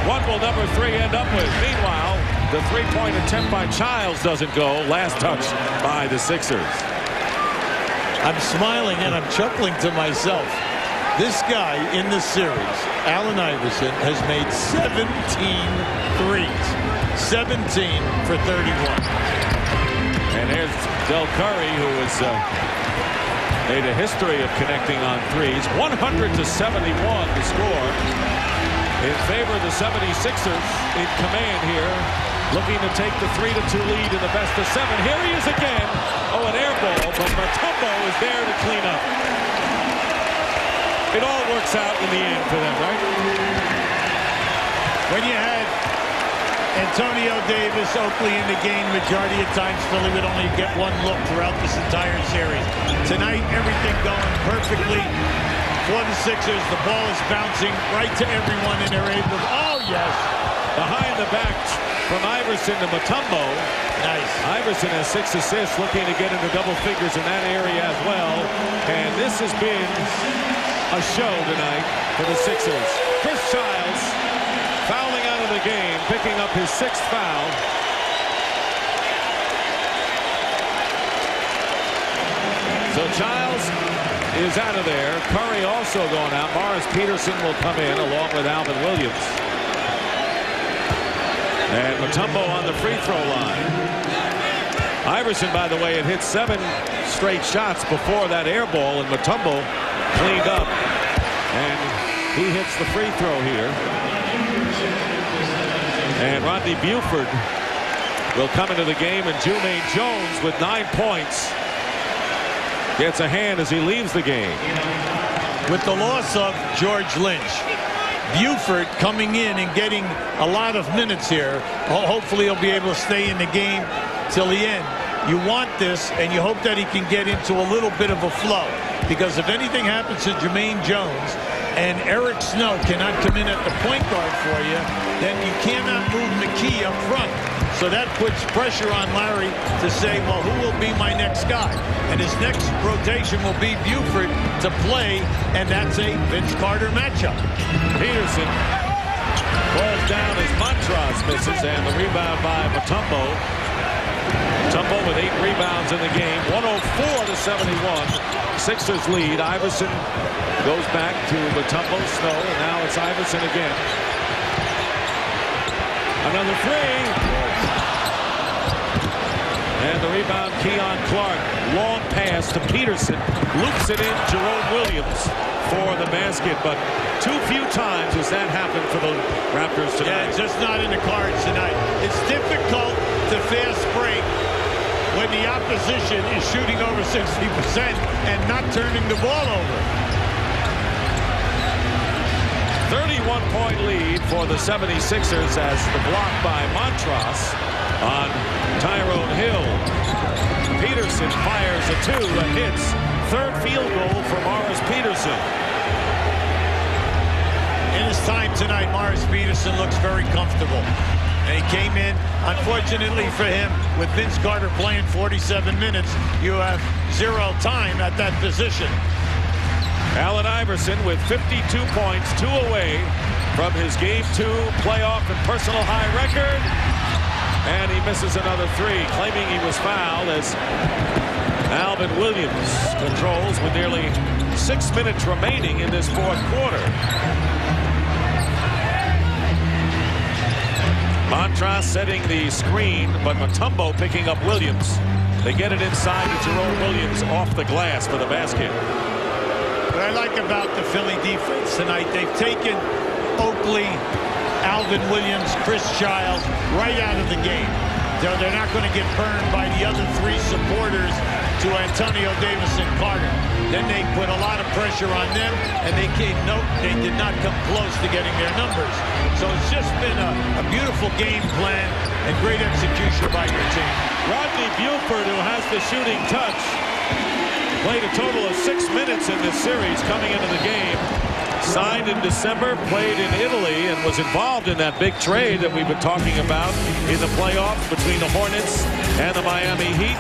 What will number 3 end up with? Meanwhile, the three-point attempt by Childs doesn't go. Last touch by the Sixers. I'm smiling and I'm chuckling to myself. This guy in this series, Allen Iverson, has made 17 threes. 17 for 31. And here's Del Curry, who has made a history of connecting on threes. 100 to 71 to score in favor of the 76ers in command here. Looking to take the 3-2 lead in the best of 7. Here he is again. Oh, an air ball, but Mutombo is there to clean up. It all works out in the end for them, right? When you had Antonio Davis, Oakley in the game, majority of times Philly would only get one look throughout this entire series. Tonight, everything going perfectly for the Sixers. The ball is bouncing right to everyone, and they're able to, oh yes. Behind the back from Iverson to Mutombo. Nice. Iverson has 6 assists, looking to get into double figures in that area as well. And this has been a show tonight for the Sixers. Chris Childs fouling out of the game, picking up his 6th foul. So Childs is out of there. Curry also going out. Morris Peterson will come in along with Alvin Williams. And Mutombo on the free throw line. Iverson, by the way, had hit 7 straight shots before that air ball, and Mutombo cleaned up. And he hits the free throw here. And Rodney Buford will come into the game, and Jumaine Jones with 9 points gets a hand as he leaves the game. With the loss of George Lynch, Buford coming in and getting a lot of minutes here. Hopefully he'll be able to stay in the game till the end. You want this, and you hope that he can get into a little bit of a flow. Because if anything happens to Jermaine Jones and Eric Snow cannot come in at the point guard for you, then you cannot move McKee up front. So that puts pressure on Larry to say, well, who will be my next guy? And his next rotation will be Buford to play, and that's a Vince Carter matchup. Peterson falls down as Montross misses, and the rebound by Mutombo. Mutombo with 8 rebounds in the game. 104 to 71. Sixers lead. Iverson goes back to Mutombo, Snow, and now it's Iverson again. Another 3. And the rebound, Keon Clark. Long pass to Peterson. Loops it in, Jerome Williams for the basket. But too few times has that happened for the Raptors tonight. Yeah, it's just not in the cards tonight. It's difficult to fast break when the opposition is shooting over 60% and not turning the ball over. 31-point lead for the 76ers as the block by Montross on Tyrone Hill. Peterson fires a 2 and hits. Third field goal for Morris Peterson. In his time tonight, Morris Peterson looks very comfortable. And he came in, unfortunately for him, with Vince Carter playing 47 minutes, you have 0 time at that position. Allen Iverson with 52 points, 2 away from his Game 2 playoff and personal high record. And he misses another 3, claiming he was fouled as Alvin Williams controls with nearly 6 minutes remaining in this fourth quarter. Montross setting the screen, but Mutombo picking up Williams. They get it inside to Jerome Williams off the glass for the basket. What I like about the Philly defense tonight, they've taken Oakley, Alvin Williams, Chris Childs right out of the game. They're not going to get burned by the other 3 supporters to Antonio Davis and Carter. Then they put a lot of pressure on them, and they did not come close to getting their numbers. So it's just been a beautiful game plan and great execution by your team. Rodney Buford, who has the shooting touch, played a total of 6 minutes in this series coming into the game. Signed in December, played in Italy, and was involved in that big trade that we've been talking about in the playoffs between the Hornets and the Miami Heat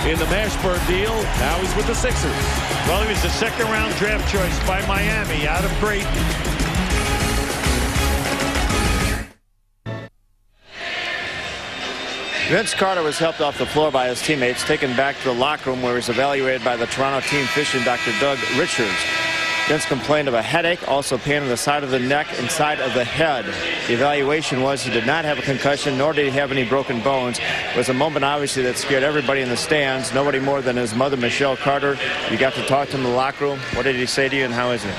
in the Mashburn deal. Now he's with the Sixers. Well, he was the second-round draft choice by Miami out of Great. Vince Carter was helped off the floor by his teammates, taken back to the locker room where he was evaluated by the Toronto team physician, Dr. Doug Richards. Vince complained of a headache, also pain on the side of the neck and side of the head. The evaluation was he did not have a concussion, nor did he have any broken bones. It was a moment, obviously, that scared everybody in the stands, nobody more than his mother, Michelle Carter. You got to talk to him in the locker room. What did he say to you, and how is it?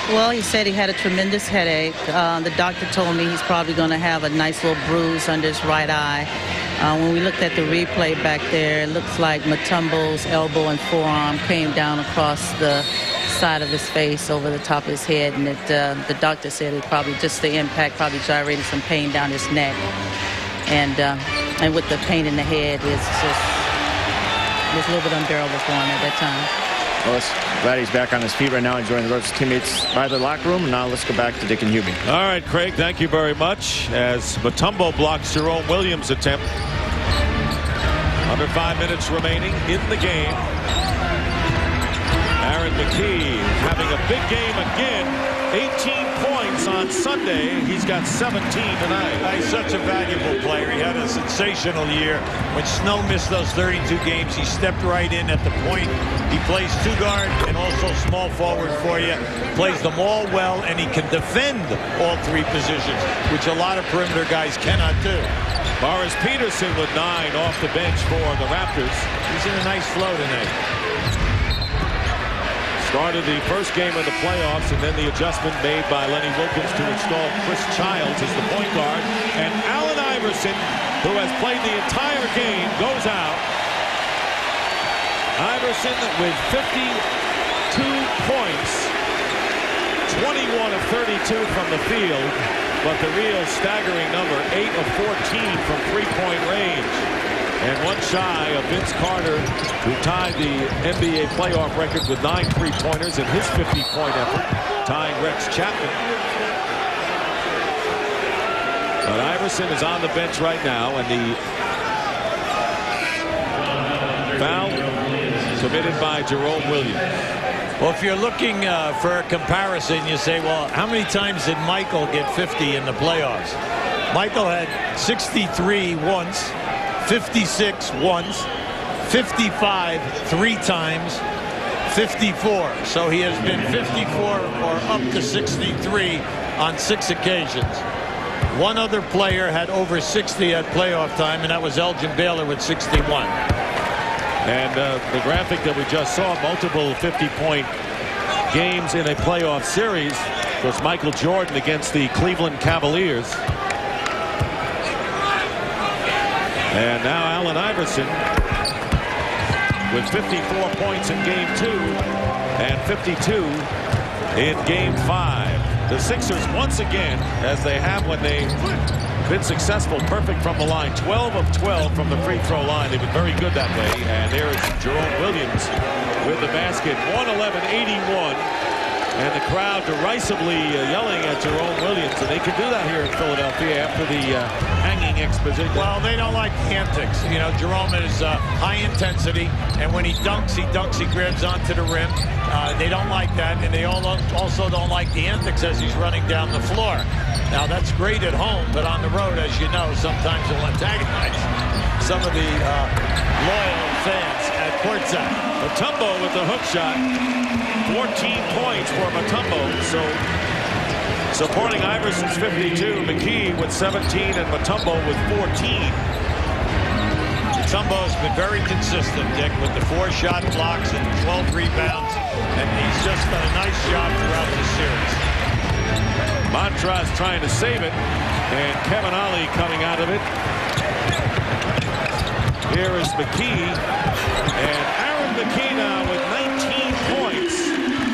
Well, he said he had a tremendous headache. The doctor told me he's probably going to have a nice little bruise under his right eye. When we looked at the replay back there, it looks like Mutombo's elbow and forearm came down across the side of his face over the top of his head, and the doctor said it probably just the impact probably gyrated some pain down his neck, and with the pain in the head, it was a little bit unbearable for him at that time. Well, glad he's back on his feet right now, enjoying the rest of his teammates by the locker room. And now let's go back to Dick and Hubie. All right, Craig, thank you very much. As Mutombo blocks Jerome Williams' attempt. Under 5 minutes remaining in the game. Aaron McKee having a big game again. 18 points on Sunday. He's got 17 tonight. He's such a valuable player. He had a sensational year. When Snow missed those 32 games, he stepped right in at the point. He plays 2 guard and also small forward for you. Plays them all well, and he can defend all 3 positions, which a lot of perimeter guys cannot do. Morris Peterson with 9 off the bench for the Raptors. He's in a nice flow tonight. Started the first game of the playoffs, and then the adjustment made by Lenny Wilkins to install Chris Childs as the point guard. And Allen Iverson, who has played the entire game, goes out. Iverson with 52 points, 21 of 32 from the field, but the real staggering number, 8 of 14 from three-point range. And one shy of Vince Carter, who tied the NBA playoff record with 9 three-pointers in his 50-point effort, tying Rex Chapman. But Iverson is on the bench right now, and the foul committed by Jerome Williams. Well, if you're looking for a comparison, you say, well, how many times did Michael get 50 in the playoffs? Michael had 63 once, 56 once, 55 3 times, 54. So he has been 54 or up to 63 on 6 occasions. One other player had over 60 at playoff time, and that was Elgin Baylor with 61. And the graphic that we just saw, multiple 50-point games in a playoff series, was Michael Jordan against the Cleveland Cavaliers. And now Allen Iverson with 54 points in Game 2 and 52 in Game 5. the Sixers once again, as they have when they've been successful, perfect from the line. 12 of 12 from the free throw line. They've been very good that way. And there is Jerome Williams with the basket. 111-81. And the crowd derisively yelling at Jerome Williams. And they can do that here in Philadelphia after the hanging exposition. Well, they don't like the antics. You know, Jerome is high intensity. And when he dunks, he grabs onto the rim. They don't like that. And they also don't like the antics as he's running down the floor. Now, that's great at home, but on the road, as you know, sometimes he'll antagonize some of the loyal fans at courtside. Mutombo with the hook shot. 14 points for Mutombo. So supporting Iverson's 52. McKee with 17 and Mutombo with 14. Mutombo has been very consistent, Dick, with the 4 shot blocks and 12 rebounds. And he's just done a nice job throughout the series. Montrez trying to save it, and Kevin Ollie coming out of it. Here is McKee, and Aaron McKee now with 19 points,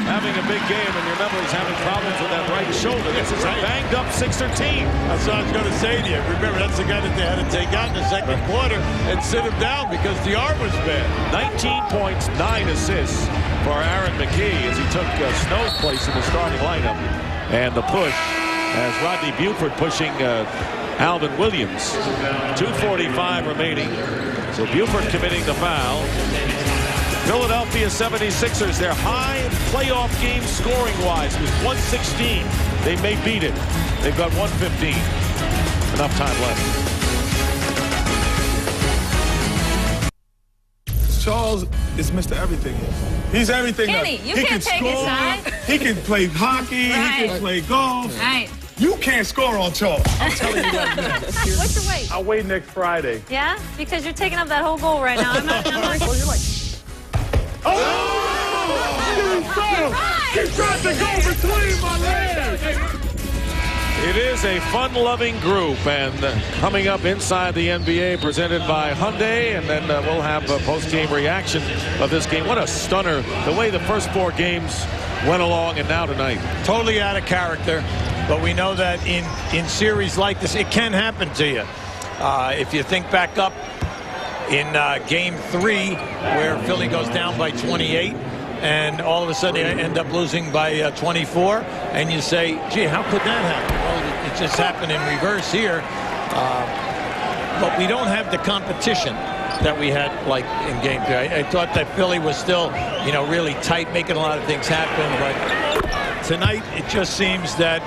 having a big game. And you remember he's having problems with that right shoulder. This is a banged-up Sixer team. That's what I was going to say to you. Remember, that's the guy that they had to take out in the second quarter and sit him down because the arm was bad. 19 points, 9 assists for Aaron McKee as he took Snow's place in the starting lineup. And the push as Rodney Buford pushing Alvin Williams. 2:45 remaining. So Buford committing the foul. Philadelphia 76ers, their high playoff game scoring-wise was 116. They may beat it. They've got 115. Enough time left. Charles is Mr. Everything. He's everything. Kenny, you he can't can take his score. side. He can play hockey. Right. He can play golf. Right. You can't score on Charles. I'm telling you right now. What's your weight? I'll weigh next Friday. Yeah? Because you're taking up that whole goal right now. I'm not Oh, you're like... He tried to go between my legs. It is a fun-loving group, and coming up inside the NBA, presented by Hyundai, and then we'll have a post-game reaction of this game. What a stunner, the way the first 4 games went along, and now tonight. Totally out of character, but we know that in series like this, it can happen to you. If you think back up in Game 3, where Philly goes down by 28, and all of a sudden they end up losing by 24, and you say, gee, how could that happen? Well, it just happened in reverse here. But we don't have the competition that we had like in Game 3. I thought that Philly was still, you know, really tight, making a lot of things happen. But tonight, it just seems that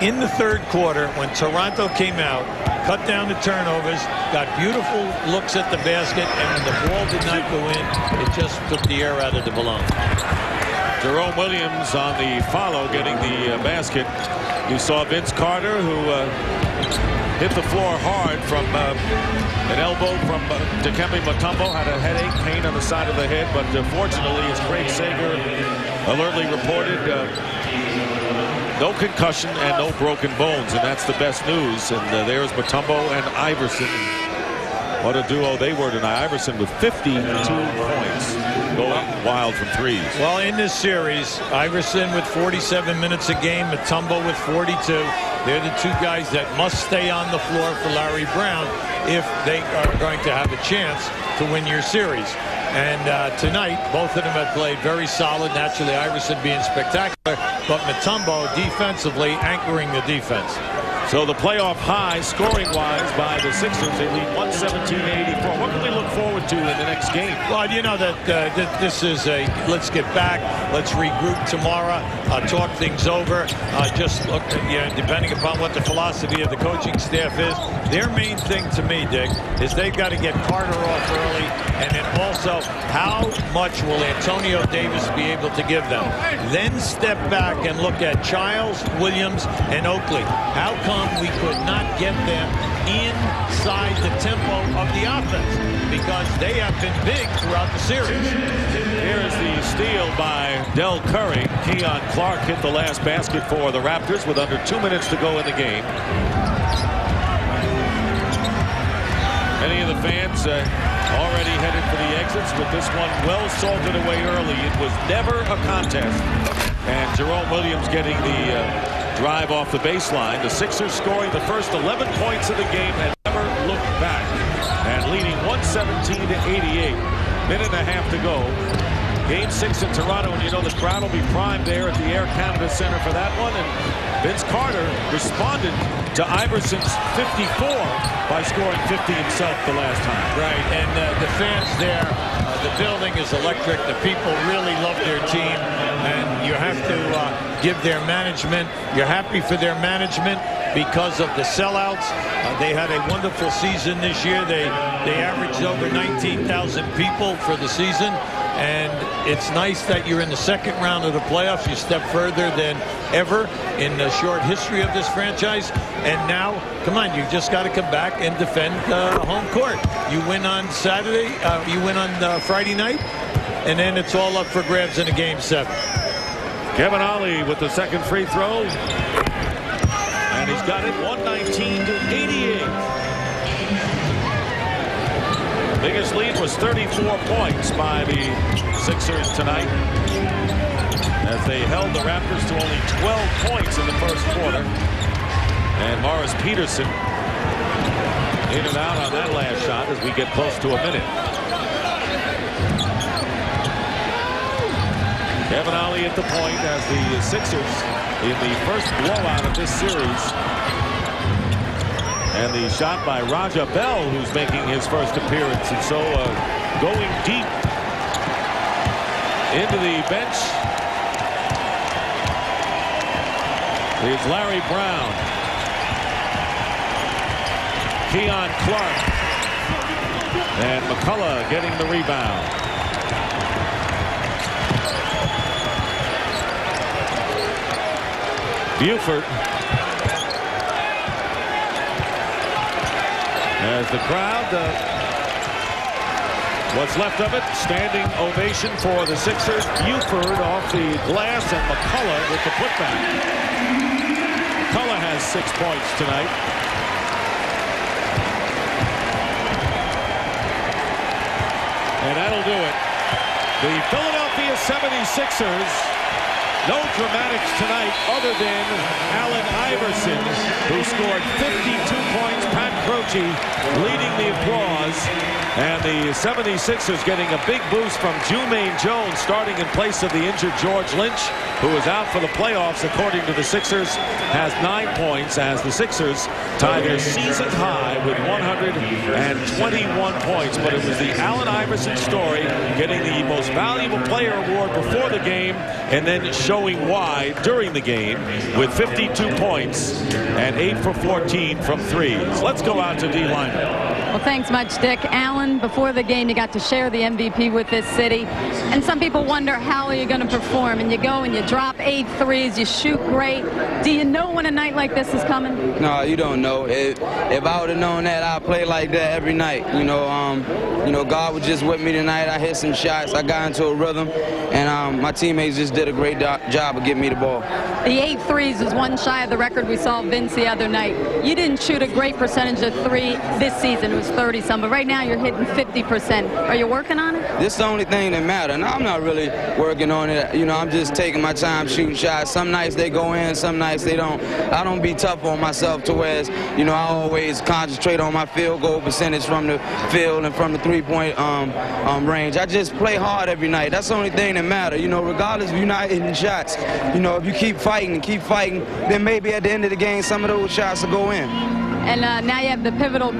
in the third quarter, when Toronto came out, cut down the turnovers, got beautiful looks at the basket, and when the ball did not go in, it just took the air out of the balloon. Jerome Williams on the follow, getting the basket. You saw Vince Carter, who hit the floor hard from an elbow from Dikembe Mutombo, had a headache, pain on the side of the head, but fortunately, as Craig Sager alertly reported, no concussion and no broken bones, and that's the best news. And there's Mutombo and Iverson. What a duo they were tonight. Iverson with 52 points, going wild from threes. Well, in this series, Iverson with 47 minutes a game, Mutombo with 42. They're the 2 guys that must stay on the floor for Larry Brown if they are going to have a chance to win your series. And tonight, both of them have played very solid. Naturally, Iverson being spectacular, but Mutombo defensively anchoring the defense. So the playoff high, scoring-wise, by the Sixers, they lead 117-84. What can we look forward to in the next game? Well, you know that this is a let's get back, let's regroup tomorrow, talk things over. Just look, you know, depending upon what the philosophy of the coaching staff is, their main thing to me, Dick, is they've got to get Carter off early, and then also how much will Antonio Davis be able to give them? Then step back and look at Childs, Williams, and Oakley. How come we could not get them inside the tempo of the offense? Because they have been big throughout the series. Here is the steal by Del Curry. Keon Clark hit the last basket for the Raptors with under 2 minutes to go in the game. Many of the fans already headed for the exits, with this one well salted away early. It was never a contest. And Jerome Williams getting the drive off the baseline. The Sixers scoring the first 11 points of the game and never looked back. And leading 117-88. Minute and a half to go. Game 6 in Toronto, and you know the crowd will be primed there at the Air Canada Center for that one. And Vince Carter responded to Iverson's 54 by scoring 50 himself the last time. Right, and the fans there, the building is electric. The people really love their team, and you have to give their management. You're happy for their management because of the sellouts. They had a wonderful season this year. They averaged over 19,000 people for the season. And it's nice that you're in the second round of the playoffs. You step further than ever in the short history of this franchise. And now, come on, you just got to come back and defend home court. You win on Saturday, you win on Friday night, and then it's all up for grabs in a Game 7. Kevin Ollie with the second free throw. And he's got it 119-88. Biggest lead was 34 points by the Sixers tonight, as they held the Raptors to only 12 points in the first quarter. And Morris Peterson in and out on that last shot as we get close to a minute. Kevin Ollie at the point as the Sixers in the first blowout of this series. And the shot by Raja Bell, who's making his first appearance. And so going deep into the bench is Larry Brown. Keon Clark. And McCullough getting the rebound. Buford. As the crowd, what's left of it, standing ovation for the Sixers. Buford off the glass and McCullough with the putback. McCullough has 6 points tonight. And that'll do it. The Philadelphia 76ers, no dramatics tonight other than Allen Iverson, who scored 52 points. Pat Croce leading the applause. And the 76ers getting a big boost from Jumaine Jones, starting in place of the injured George Lynch, who is out for the playoffs, according to the Sixers, has 9 points as the Sixers tie their season high with 121 points. But it was the Allen Iverson story, getting the most valuable player award before the game and then showing why during the game with 52 points and 8 for 14 from threes. Let's go out to D. Lyman. Well, thanks much, Dick. Allen, before the game, you got to share the MVP with this city. And some people wonder, how are you going to perform? And you go and you drop 8 threes, you shoot great. Do you know when a night like this is coming? No, you don't know. If I would have known that, I'd play like that every night. You know, God was just with me tonight. I hit some shots. I got into a rhythm. And my teammates just did a great job of getting me the ball. The 8 threes is one shy of the record we saw Vince the other night. You didn't shoot a great percentage of 3 this season. It was 30-some, but right now you're hitting 50%. Are you working on it? This is the only thing that matters. No, I'm not really working on it. You know, I'm just taking my time shooting shots. Some nights they go in, some nights they don't. I don't be tough on myself to where, you know, I always concentrate on my field goal percentage from the field and from the three-point range. I just play hard every night. That's the only thing that matters. You know, regardless if you're not hitting shots, you know, if you keep fighting, then maybe at the end of the game, some of those shots will go in. And now you have the pivotal,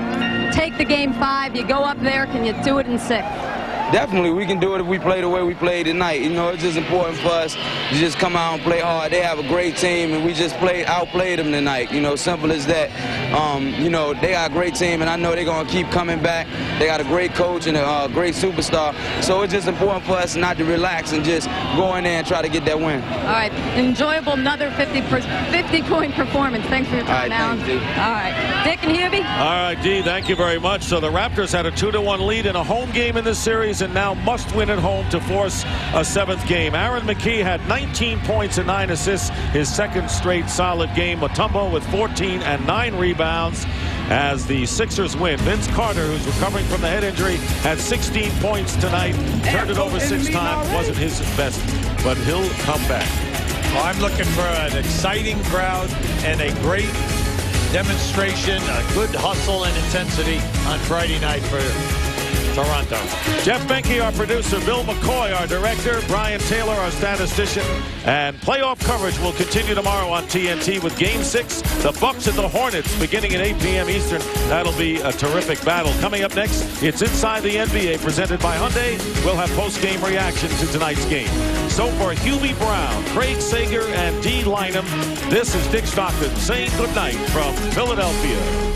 take the game 5, you go up there, can you do it in 6? Definitely, we can do it if we play the way we played tonight. You know, it's just important for us to just come out and play hard. They have a great team, and we just outplayed them tonight. You know, simple as that. You know, they got a great team, and I know they're going to keep coming back. They got a great coach and a great superstar. So it's just important for us not to relax and just go in there and try to get that win. All right, enjoyable, another 50-point performance. Thanks for your time, Alan. All right, Dick and Hubie. All right, Dee, thank you very much. So the Raptors had a 2-1 lead in a home game in this series, and now must win at home to force a 7th game. Aaron McKee had 19 points and 9 assists, his second straight solid game. Mutombo with 14 and 9 rebounds as the Sixers win. Vince Carter, who's recovering from the head injury, had 16 points tonight. Turned it over 6 times. Wasn't his best, but he'll come back. Well, I'm looking for an exciting crowd and a great demonstration, a good hustle and intensity on Friday night for Toronto. Jeff Benke, our producer, Bill McCoy, our director, Brian Taylor, our statistician, and playoff coverage will continue tomorrow on TNT with Game 6, the Bucks and the Hornets, beginning at 8 p.m. Eastern. That'll be a terrific battle. Coming up next, it's Inside the NBA, presented by Hyundai. We'll have post-game reaction to tonight's game. So for Hubie Brown, Craig Sager, and Dee Lynam, this is Dick Stockton saying goodnight from Philadelphia.